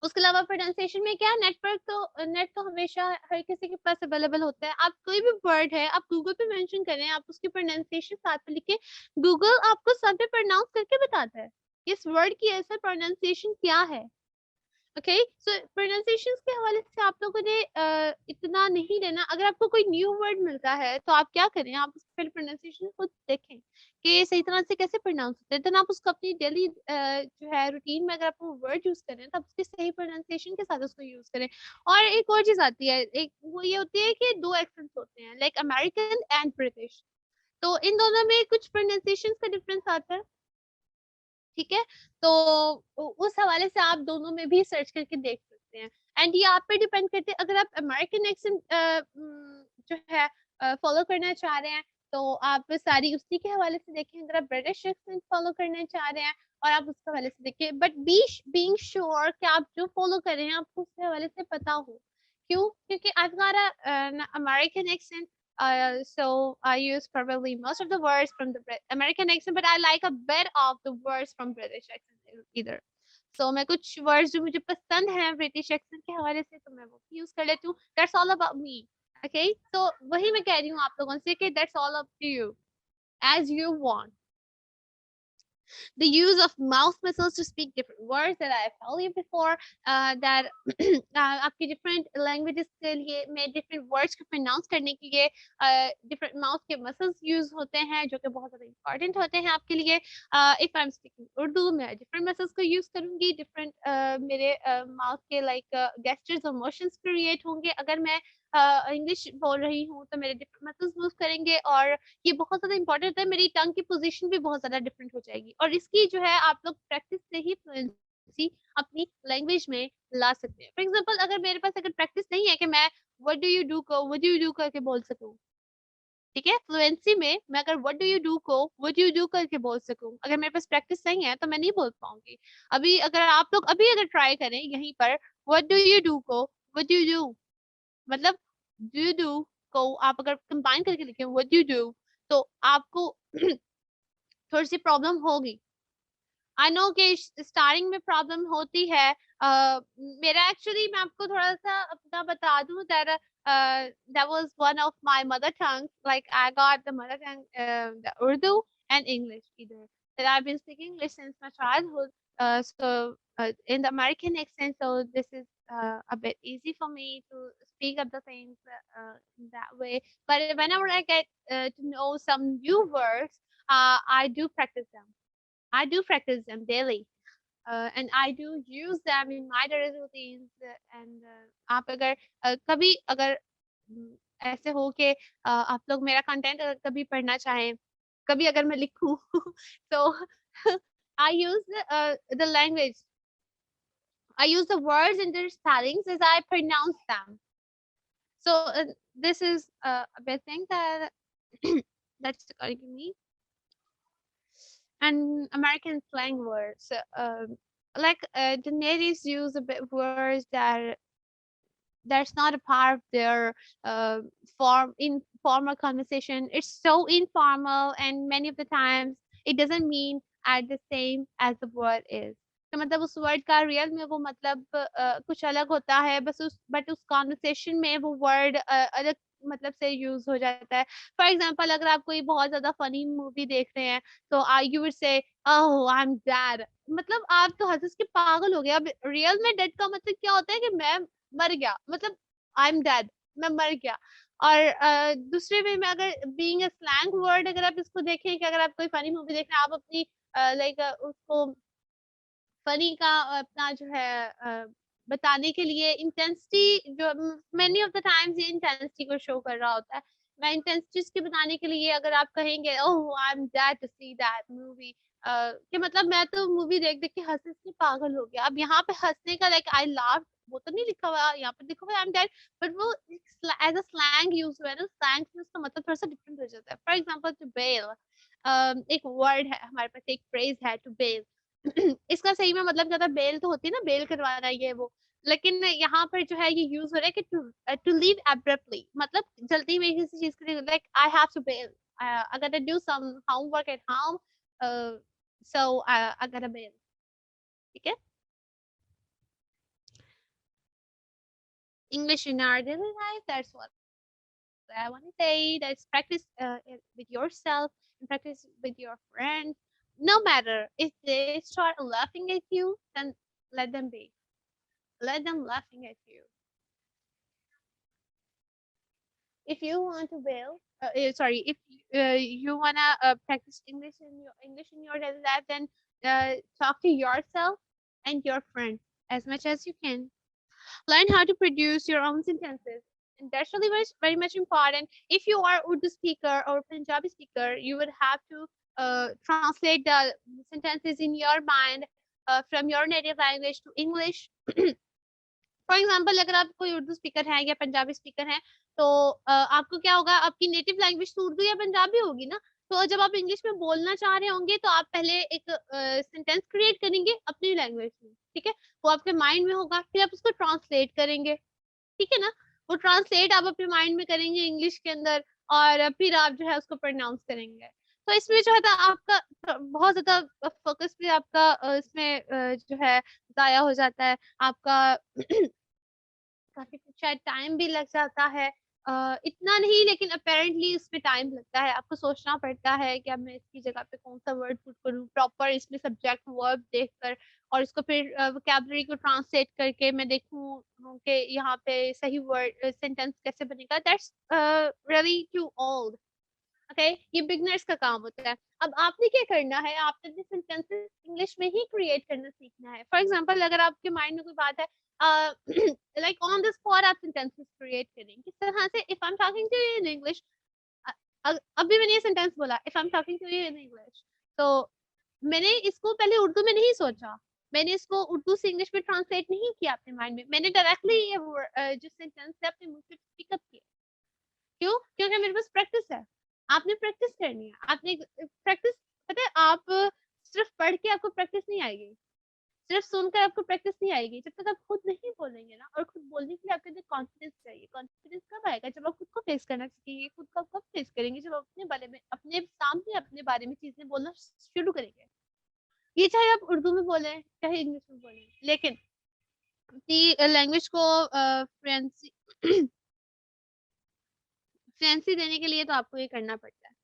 S2: उसके अलावा प्रोनाउंसिएशन में क्या नेट तो हमेशा हर किसी के पास अवेलेबल होता है आप कोई भी वर्ड है आप गूगल पे मेंशन करें आप उसकी प्रोनाउंसिएशन साथ में लिखें गूगल आपको सब पे प्रोनाउंस करके बताता है इस वर्ड की ऐसा प्रोनाउंसिएशन क्या है ओके सो प्रोनाउंसिएशंस के हवाले से आप लोगों ने इतना नहीं लेना अगर आपको कोई न्यू वर्ड मिलता है तो आप क्या करें आप उसकी पहले प्रोनाउंसिएशन खुद देखें कि सही तरह से कैसे प्रोनाउंस होता है देन आप उसको अपनी डेली जो है रूटीन में अगर आप वो वर्ड यूज करें तो आप उसकी सही प्रोनाउंसिएशन के साथ उसको यूज करें और एक और चीज आती है एक वो ये होती है कि दो एक्सेंट्स होते हैं लाइक अमेरिकन एंड ब्रिटिश तो इन दोनों में कुछ प्रोनाउंसिएशन का डिफरेंस आता है, ठीक है। तो उस हवाले से आप दोनों में भी सर्च करके देख सकते हैं। एंड ये आप पे डिपेंड करते हैं, अगर आप अमेरिकन एक्सेंट जो है फॉलो करना चाह रहे हैं तो आप सारी उसी के हवाले से देखें। अगर आप ब्रिटिश एक्सेंट फॉलो करना चाह रहे हैं और आप उसके हवाले से देखिए, बट बीइंग श्योर कि आप जो फॉलो कर रहे हैं आपको उसके हवाले से पता हो। क्यों? क्योंकि I've got an American accent, so I use probably most of the words from the American accent, but I like a bit of the words from British accent either. So मैं कुछ words जो मुझे पसंद हैं British accent के हवाले से तो मैं वो use कर लेती हूँ। That's all about me. Okay? So वही मैं कह रही हूँ आप लोगों से कि that's all up to you, as you want. The use of mouth muscles to speak different words that I have told you before, that आपकी different languages के लिए में different words को pronounce करने के लिए different mouth के muscles use होते हैं जो कि बहुत ज़्यादा important होते हैं आपके लिए। If I'm speaking उर्दू मैं different muscles को use करूँगी, different मेरे mouth के like gestures और motions create होंगे। अगर मैं इंग्लिश बोल रही हूँ तो मेरे different muscles move करेंगे और ये बहुत ज़्यादा इम्पोर्टेंट है, मेरी टंग की पोज़ीशन भी बहुत ज़्यादा डिफरेंट हो जाएगी और इसकी जो है आप लोग प्रैक्टिस से ही फ्लुएंसी अपनी लैंग्वेज में ला सकते हैं। फॉर एग्ज़ाम्पल अगर मेरे पास अगर प्रैक्टिस नहीं है कि मैं व्हाट डू यू डू करके बोल सकूँ, ठीक है? फ्लुएंसी में मैं अगर व्हाट डू यू डू को व्हाट डू यू डू करके बोल सकूँ, अगर मेरे पास प्रैक्टिस नहीं है तो मैं नहीं बोल पाऊँगी। अभी अगर आप लोग अभी अगर ट्राई करें यहीं पर व्हाट डू यू डू को व्हाट डू यू डू, मतलब डू को आप अगर कंबाइन करके लिखें व्हाट डू यू डू तो आपको थोड़ी-सी प्रॉब्लम होगी। आई नो कि स्टार्टिंग में प्रॉब्लम होती है। मेरा एक्चुअली मैं आपको थोड़ा-सा अपना बता दूँ that that was one of my mother tongues, like I got the mother tongue, the Urdu and English either. That I've been speaking English since my childhood. In the American accent, so this is a bit easy for me to speak up the things in that way. But whenever I get to know some new words, I do practice them. I do practice them daily, and I do use them in my daily routines. And आप अगर कभी अगर ऐसे हो कि आप लोग मेरा कंटेंट अगर कभी पढ़ना चाहें, कभी अगर मैं लिखूं तो I use the language. I use the words and their spellings as I pronounce them. So this is a big thing that that's occurring to me. And American slang words. Like the natives use a bit words that that's not a part of their formal conversation. It's so informal, and many of the times it doesn't mean at the same as the word is. तो मतलब उस word का real में वो मतलब कुछ अलग होता है, बस उस कॉन्वर्सेशन में वो वर्ड अलग मतलब से यूज हो जाता है। फॉर एग्जाम्पल अगर आप कोई बहुत ज्यादा फनी मूवी देख रहे हैं तो यू वुड से ओह आई एम डेड, मतलब आप तो हंस हंस के पागल हो गए। अब रियल में डेड का मतलब क्या होता है कि मैं मर गया, मतलब आई एम डेड, मैं मर गया। और दूसरे वे में अगर बीइंग अ स्लैंग वर्ड अगर आप इसको देखें कि अगर आप कोई फनी मूवी देख रहे हैं आप अपनी लाइक उसको फनी का अपना जो है बताने के लिए इंटेंसिटी जो मेनी ऑफ द टाइम्स ये इंटेंसिटी को शो कर रहा होता है। मैं इंटेंसिटी के बताने के लिए अगर आप कहेंगे oh I am dead to see that movie, कि मतलब मैं तो मूवी देख देख के हंस के पागल हो गया। अब यहाँ पे हंसने का लाइक आई लाफ वो तो नहीं लिखा हुआ, यहाँ पे लिखा हुआ आई एम डेड, बट वो एज अ स्लैंग यूज हुआ है ना, स्लैंग से उसका मतलब थोड़ा सा डिफरेंट हो जाता है। फॉर एग्जाम्पल टू बेल, एक वर्ड है हमारे पास, एक फ्रेज है टू बेल। इसका सही में मतलब क्या होता है? बेल तो होती है ना, बेल करवाना ये वो, लेकिन यहाँ पर जो है ये यूज हो रहा है कि टू लीव एब्रप्टली, मतलब जल्दी में किसी चीज के लिए, like I have to bail, I gotta do some homework at home, so I gotta bail, ठीक है। English in our daily life, that's what I want to say. That's practice with yourself and practice with your friends. No matter if they start laughing at you, then let them be. Let them laughing at you. If you want to bail, sorry, if you wanna practice English in your daily life, then talk to yourself and your friends as much as you can. Learn how to produce your own sentences. And that's really very much important. If you are Urdu speaker or Punjabi speaker, you would have to translate the sentences in your mind from your native language to English. For example अगर आप कोई Urdu speaker है या Punjabi speaker है, तो आपको क्या होगा, आपकी नेटिव लैंग्वेज तो उर्दू या पंजाबी होगी ना, तो जब आप इंग्लिश में बोलना चाह रहे होंगे तो आप पहले एक सेंटेंस क्रिएट करेंगे अपनी लैंग्वेज में, ठीक है, वो आपके माइंड में होगा, फिर आप उसको ट्रांसलेट करेंगे, ठीक है ना, वो ट्रांसलेट आप अपने माइंड में करेंगे इंग्लिश के अंदर, और फिर आप जो है उसको प्रोनाउंस करेंगे। तो इसमें जो है ना आपका बहुत ज्यादा फोकस भी आपका इसमें जो है जाया हो जाता है आपका। काफी शायद टाइम भी लग जाता है, इतना नहीं लेकिन अपेरेंटली इसमें टाइम लगता है, आपको सोचना पड़ता है कि अब मैं इसकी जगह पे कौन सा वर्ड पुट करूँ, प्रॉपर इसमें सब्जेक्ट वर्ब देखकर, और इसको फिर वोकैबुलरी को ट्रांसलेट करके मैं देखूँ कि यहाँ पे सही वर्ड सेंटेंस कैसे बनेगा। That's really too old. Okay, ये बिगनर्स का काम होता है। अब आपने क्या करना है, आपने अपने सेंटेंसेस इंग्लिश में ही क्रिएट करना सीखना है। फॉर एग्जांपल अगर आपके माइंड में कोई बात है, लाइक ऑन द स्पॉट आप सेंटेंसेस क्रिएट करें किस तरह से, if I am talking to you in English, अभी मैंने ये सेंटेंस बोला if I am talking to you in English, तो मैंने इसको पहले उर्दू में नहीं सोचा, मैंने इसको उर्दू से इंग्लिश में ट्रांसलेट नहीं किया अपने माइंड में, मैंने डायरेक्टली ये जो सेंटेंस है अपने मुंह से पिकअप किया। क्यों? क्योंकि मेरे पास प्रैक्टिस है। आपने प्रैक्टिस करनी है, आपने प्रैक्टिस, पता है आप सिर्फ पढ़ के आपको प्रैक्टिस नहीं आएगी, सिर्फ सुनकर आपको प्रैक्टिस नहीं आएगी, जब तक आप खुद नहीं बोलेंगे ना, और खुद बोलने के लिए आपके अंदर कॉन्फिडेंस चाहिए। कॉन्फिडेंस कब आएगा, जब आप खुद को फेस करना सीखेंगे। खुद को कब फेस करेंगे, जब आप अपने बारे में, अपने सामने अपने बारे में चीजें बोलना शुरू करेंगे। ये चाहे आप उर्दू में बोले चाहे इंग्लिश में बोले, लेकिन अपनी लैंग्वेज को फ्लुएंसी देने के लिए तो आपको ये करना पड़ता है।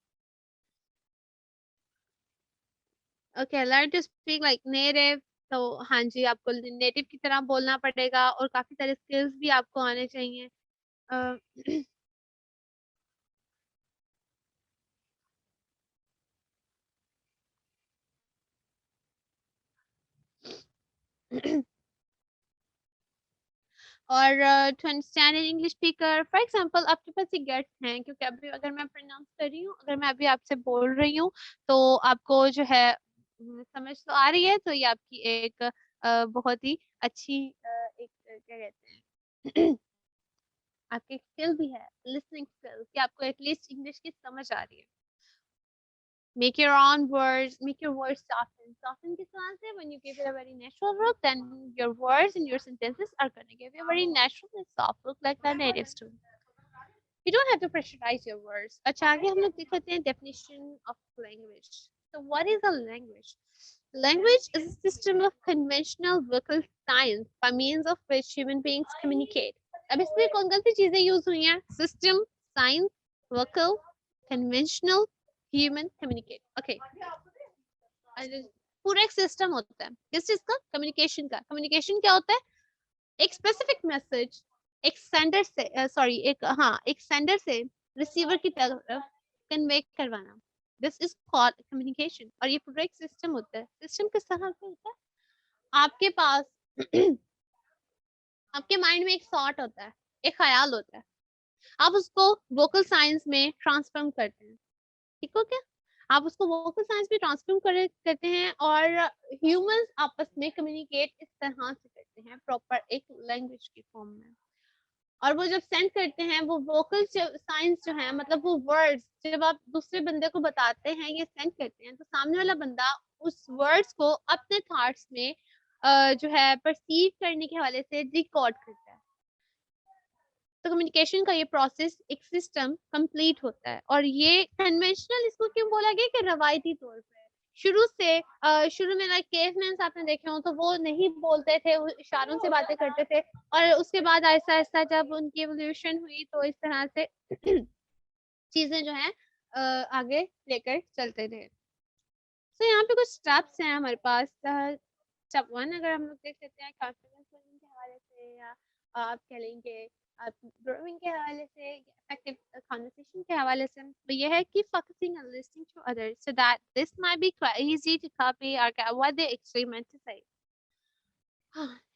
S2: Okay, learn to speak like native, तो हाँ जी, आपको नेटिव की तरह बोलना पड़ेगा, और काफी सारे स्किल्स भी आपको आने चाहिए। और to understand an English speaker, for example आपके पास ये गेट्स हैं, क्योंकि अभी अगर मैं प्रोनाउंस कर रही हूँ, अगर मैं अभी आपसे बोल रही हूँ तो आपको जो है समझ तो आ रही है, तो ये आपकी एक बहुत ही अच्छी एक क्या कहते हैं आपकी स्किल भी है, लिसनिंग स्किल, कि आपको एटलीस्ट इंग्लिश की समझ आ रही है। Make your own words, make your words soften. Soften किस तरह से? When you give it a very natural look, then your words and your sentences are going to give you a very natural and soft look like the natives do. You don't have to pressurize your words. अच्छा, आगे हम लोग देखते हैं definition of language. So what is a language? Language is a system of conventional vocal signs by means of which human beings communicate. अब इसमें कौन कौन सी चीजें यूज हुई हैं? System, signs, vocal, conventional, human, communicate. Okay. पूरा एक system होता है किस चीज का? कम्युनिकेशन का। कम्युनिकेशन क्या होता है? एक स्पेसिफिक मैसेज एक सेंडर से एक सेंडर से रिसीवर की तरफ कन्वे करवाना, दिस इज कॉल्ड कम्युनिकेशन। और ये पूरा एक सिस्टम होता है। सिस्टम किस तरह से होता है? आपके पास आपके माइंड में एक थॉट होता है, एक ख्याल होता है, आप उसको वोकल साइंस में ट्रांसफॉर्म करते हैं, ठीक हो क्या? आप उसको वोकल साइंस में ट्रांसफॉर्म करते हैं, और ह्यूमंस आपस में कम्युनिकेट इस तरह से करते हैं, प्रॉपर एक लैंग्वेज की फॉर्म में। और वो जब सेंड करते हैं, वो वोकल साइंस जो है, मतलब वो वर्ड्स जब आप दूसरे बंदे को बताते हैं, ये सेंड करते हैं, तो सामने वाला बंदा उस वर्ड्स को अपने थॉट्स में जो है परसीव करने के हवाले से रिकॉर्ड करता है। तो कम्युनिकेशन का ये प्रोसेस एक सिस्टम कंप्लीट होता है। और ये कन्वेंशनल इसको क्यों बोला गया कि रवायती तौर पे शुरू में लाइक केवमैन्स आपने देखे हो तो वो नहीं बोलते थे, वो इशारों से बातें करते थे, और उसके बाद आहिस्ता आहिस्ता जब उनकी एवोल्यूशन हुई तो इस तरह से चीजें जो है आगे लेकर चलते थे। तो यहाँ पे कुछ स्टेप्स हैं हमारे पास। स्टेप 1 अगर हम लोग देख लेते हैं, कॉन्फिडेंस बिल्डिंग के हवाले से, या आप कह लेंगे ग्रोइंग के हवाले से, इफेक्टिव कन्वर्सेशन के हवाले से, तो ये है कि focusing on listening to others so that this might be easy to copy और what they actually meant to say.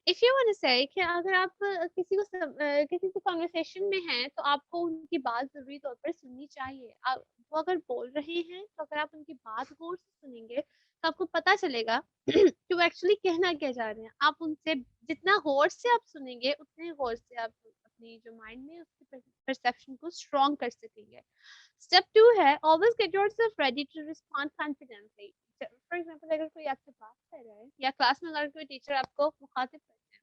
S2: If you want to say कि अगर आप किसी से कन्वर्सेशन में हैं तो आपको उनकी बात जरूरी तौर पर सुननी चाहिए। आप वो अगर बोल रहे हैं तो अगर आप उनकी बात गौर से सुनेंगे तो आपको पता चलेगा कि वो एक्चुअली कहना क्या चाह रहे हैं। आप उनसे जितना गौर से आप सुनेंगे उतने गौर से आप अपनी जो माइंड में उसकी परसेप्शन को स्ट्रॉन्ग कर सकेंगे। स्टेप 2 है always get yourself ready to respond confidently. For example अगर कोई आपसे बात कर रहा है या क्लास में अगर कोई टीचर आपको मुखातिब करते हैं,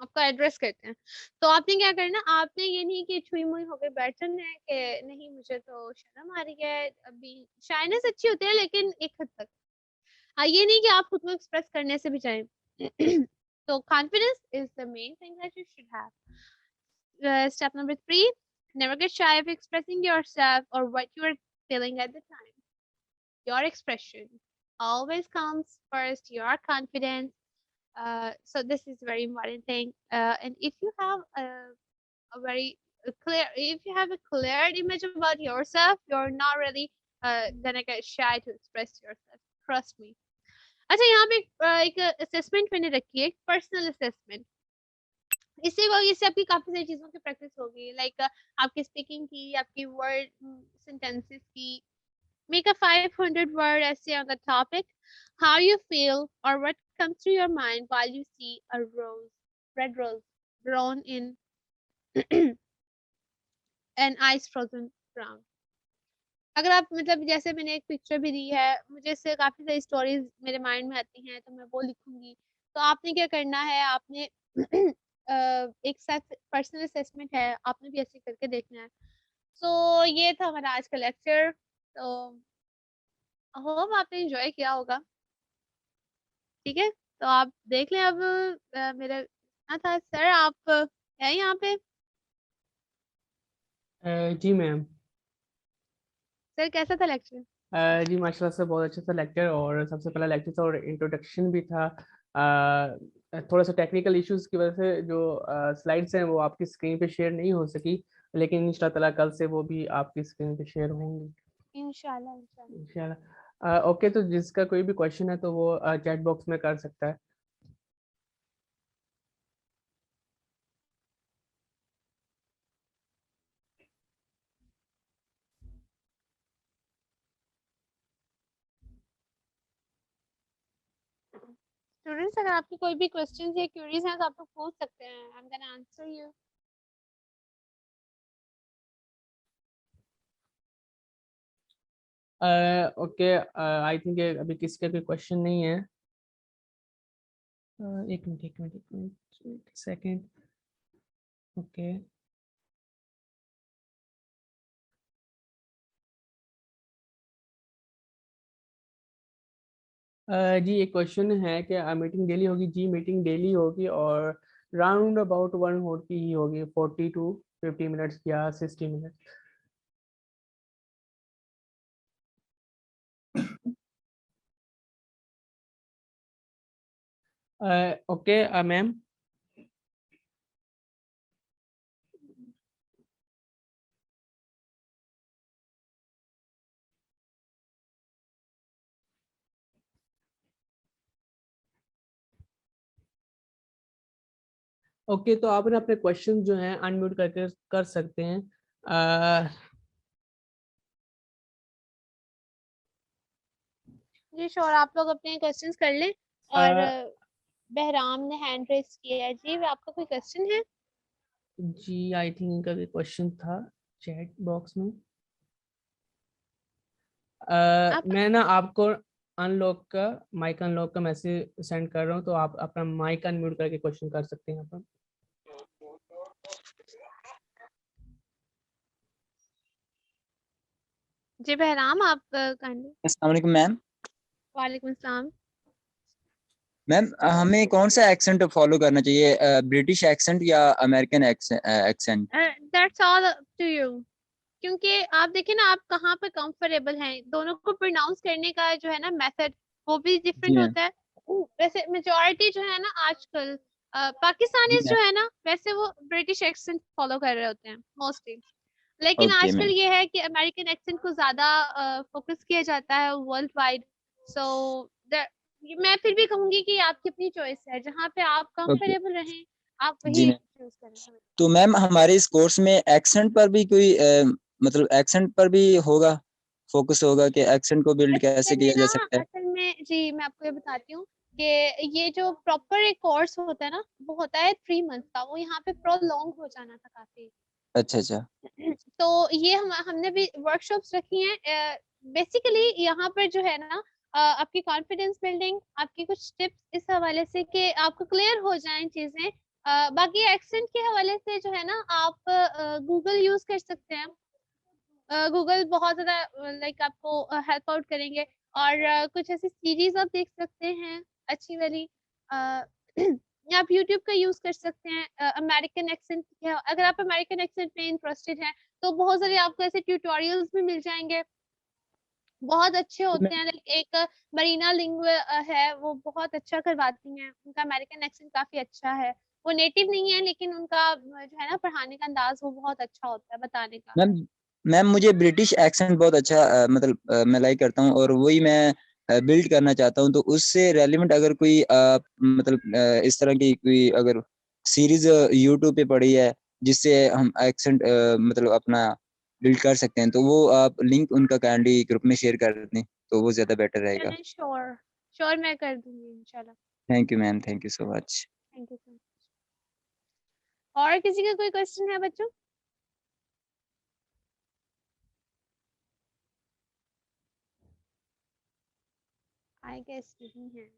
S2: आपका एड्रेस करते हैं, तो आपने क्या करना, आपने ये नहीं कि छुई मुई होकर बैठ जाना है कि नहीं मुझे तो शर्म आ रही है। अभी शाइनेस अच्छी होती है लेकिन एक हद तक। ये नहीं कि आप खुद को एक्सप्रेस करने से भी जाएं। तो confidence is the main thing that you should have. Step number 3, never get shy of expressing yourself or what you are feeling at the time. Your expression always comes first, your confidence. So this is very important thing. And if you have a very clear, if you have a clear image about yourself, you're not really gonna get shy to express yourself. Trust me. अच्छा, यहाँ पे एक assessment मैंने रखी है, personal assessment. इससे आपकी काफी सारी चीजों की प्रैक्टिस होगी, लाइक आपकी स्पीकिंग की, आपकी वर्ड सेंटेंसेस की। Make a 500-word essay on the topic, how you feel or what comes to your mind while you see a red rose, grown in an ice frozen ground. अगर आप मतलब जैसे मैंने एक picture भी दी है, मुझे इससे काफी सारी स्टोरीज मेरे माइंड में आती हैं तो मैं वो लिखूंगी। तो आपने क्या करना है, आपने एक साथ पर्सनल असेसमेंट है, आपने भी ऐसे करके देखना है। सो ये था हमारा आज का लेक्चर। तो होप आपने एंजॉय किया होगा। ठीक है, तो आप देख लें अब। मेरा इतना था सर, आप है यहाँ पे?
S1: जी मैम।
S2: सर कैसा था लेक्चर?
S1: जी माशाल्लाह से बहुत अच्छा था लेक्चर, और सबसे पहला लेक्चर था और इंट्रोडक्शन भी था। थोड़ा सा टेक्निकल इश्यूज की वजह से जो स्लाइड्स हैं वो आपकी स्क्रीन पे शेयर नहीं हो सकी, लेकिन इंशाल्लाह ताला कल से वो भी आपकी स्क्रीन पे शेयर होंगी
S2: इंशाल्लाह इंशाल्लाह।
S1: इंशाल्लाह। ओके, तो जिसका कोई भी क्वेश्चन है तो वो चैट बॉक्स में कर सकता है।
S2: स्टूडेंट्स, अगर आपकी कोई भी क्वेश्चंस या क्वेरीज हैं तो आप लोग पूछ सकते हैं। आई am gonna answer you.
S1: Okay, I think अभी किसी का भी क्वेश्चन नहीं है। एक मिनट सेकेंड। ओके, जी एक क्वेश्चन है कि मीटिंग डेली होगी? जी मीटिंग डेली होगी, और राउंड अबाउट 1 आवर की ही होगी, 40 टू 50 मिनट्स या 60 मिनट। Okay ma'am. ओके, तो आप ना अपने क्वेश्चन जो हैं अनम्यूट करके कर सकते हैं।
S2: जी श्योर, आप लोग अपने क्वेश्चंस कर लें। और बहराम ने हैंड रेस किया है। जी आपका कोई क्वेश्चन है?
S1: जी आई थिंक इनका भी क्वेश्चन था चैट बॉक्स में।
S2: आप
S1: मैं ना आपको अनलॉक का माइक अनलॉक का मैसेज सेंड कर रहा हूँ, तो आप अपना माइक अनम्यूट करके क्वेश्चन कर सकते हैं यहाँ पर।
S2: जी बहराम, आप काइंडली।
S3: अस्सलाम वालेकुम मैम।
S2: वालेकुम अस्सलाम।
S3: मैम हमें कौन सा एक्सेंट फॉलो करना चाहिए, ब्रिटिश एक्सेंट या American accent?
S2: That's all up to you. क्योंकि आप देखिए ना, आप कहाँ पर कंफर्टेबल हैं। दोनों को प्रोनाउंस करने का जो है ना मेथड, वो भी
S3: जी
S2: डिफरेंट
S3: मैम।
S2: होता है। वैसे मेजॉरिटी जो है ना आजकल
S3: जी
S2: पाकिस्तानीज
S3: मैम।
S2: जो है ना, वैसे वो ब्रिटिश एक्सेंट फॉलो कर रहे होते हैं मोस्टली। लेकिन
S3: ओके
S2: आजकल
S3: मैम।
S2: ये है कि अमेरिकन एक्सेंट को ज्यादा फोकस किया जाता है वर्ल्ड वाइड। सो मैं फिर भी कहूंगी कि आपकी अपनी चॉइस है, जहाँ पे आप
S3: ओके
S2: कंफर्टेबल रहें आप
S3: जी
S2: वही
S3: मैम।
S2: चूज करें।
S3: तो मैम हमारे इस कोर्स में एक्सेंट पर भी कोई मतलब एक्सेंट पर भी होगा, फोकस होगा कि एक्सेंट को बिल्ड कैसे
S2: असल में
S3: किया
S2: ना,
S3: जा सकता है?
S2: असल में जी मैं आपको ये बताती हूँ कि ये जो प्रॉपर एक कोर्स होता है ना, वो होता है 3 मंथ का, वो यहाँ पे प्रोलॉन्ग हो जाना था काफी।
S3: अच्छा अच्छा।
S2: तो ये हमने भी वर्कशॉप्स रखी हैं। बेसिकली यहाँ पर जो है ना, आपकी कॉन्फिडेंस बिल्डिंग, आपकी कुछ टिप्स इस हवाले से कि आपको क्लियर हो जाएं चीजें। बाकी एक्सेंट के हवाले से जो है ना, आप गूगल यूज कर सकते हैं। गूगल बहुत ज़्यादा लाइक आपको हेल्प आउट करेंगे। और कुछ ऐसी सीरीज आप देख सकते हैं अच्छी वाली। अ, या आप यूट्यूब का यूज़ कर सकते हैं। अमेरिकन एक्सेंट, अगर आप अमेरिकन एक्सेंट में इंटरेस्टेड हैं तो बहुत सारे आपको ऐसे ट्यूटोरियल्स भी मिल जाएंगे, बहुत अच्छे
S3: तो
S2: होते
S3: मैम
S2: हैं। लाइक एक मरीना लिंग्वे है, वो बहुत अच्छा करवाती हैं, उनका अमेरिकन एक्सेंट काफी अच्छा है। वो नेटिव नहीं है लेकिन उनका जो है ना पढ़ाने का अंदाज वो बहुत अच्छा होता है बताने का।
S3: मैम मैम मुझे ब्रिटिश एक्सेंट बहुत अच्छा मतलब मैं लाइक करता हूँ और वही मैं बिल्ड करना चाहता हूँ। तो उससे रेलिवेंट अगर कोई मतलब इस तरह की कोई अगर सीरीज यूट्यूब पे पड़ी है जिससे हम एक्सेंट मतलब अपना बिल्ड कर सकते हैं, तो वो आप लिंक उनका काइंडली ग्रुप में शेयर कर दें तो वो ज़्यादा बेटर रहेगा।
S2: चलें, श्योर श्योर मैं कर दूंगी इंशाल्लाह।
S3: Thank you ma'am, thank you so much.
S2: Thank you so much. और किसी का कोई क्वेश्चन है बच्चों? आई गेस नहीं है।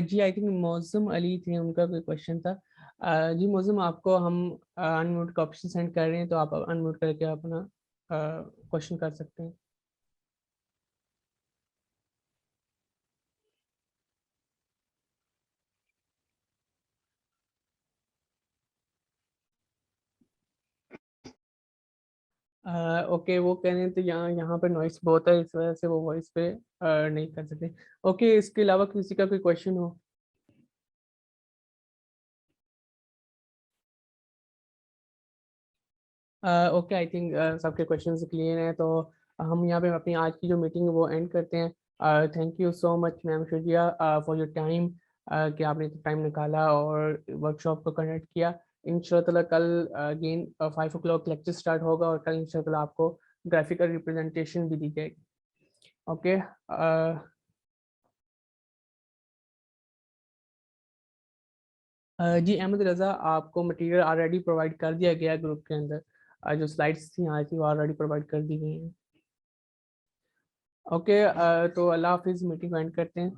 S1: जी आई थिंक मौसम अली थे, उनका कोई क्वेश्चन था। जी मौसम, आपको हम अनम्यूट का ऑप्शन सेंड कर रहे हैं, तो आप अनम्यूट करके अपना क्वेश्चन कर सकते हैं। ओके, वो कह रहे हैं तो यहाँ यहाँ पर नॉइस बहुत है, इस वजह से वो वॉइस पे नहीं कर सकते। ओके, इसके अलावा किसी का कोई क्वेश्चन हो? ओके, आई थिंक सबके क्वेश्चंस क्लियर हैं, तो हम यहाँ पे अपनी आज की जो मीटिंग है वो एंड करते हैं। Thank you so much ma'am Shujia for your time, कि आपने टाइम निकाला और वर्कशॉप को कंडक्ट किया। इंशाल्लाह कल अगेन 5 o'clock लेक्चर स्टार्ट होगा और कल इंशाल्लाह आपको ग्राफिकल रिप्रेजेंटेशन भी दी जाएगी। ओके जी अहमद रज़ा, आपको मटेरियल ऑलरेडी प्रोवाइड कर दिया गया ग्रुप के अंदर। जो स्लाइड्स थी आई थी वो ऑलरेडी प्रोवाइड कर दी गई हैं। ओके, तो अल्लाह हाफिज़, मीटिंग को एंड करते हैं।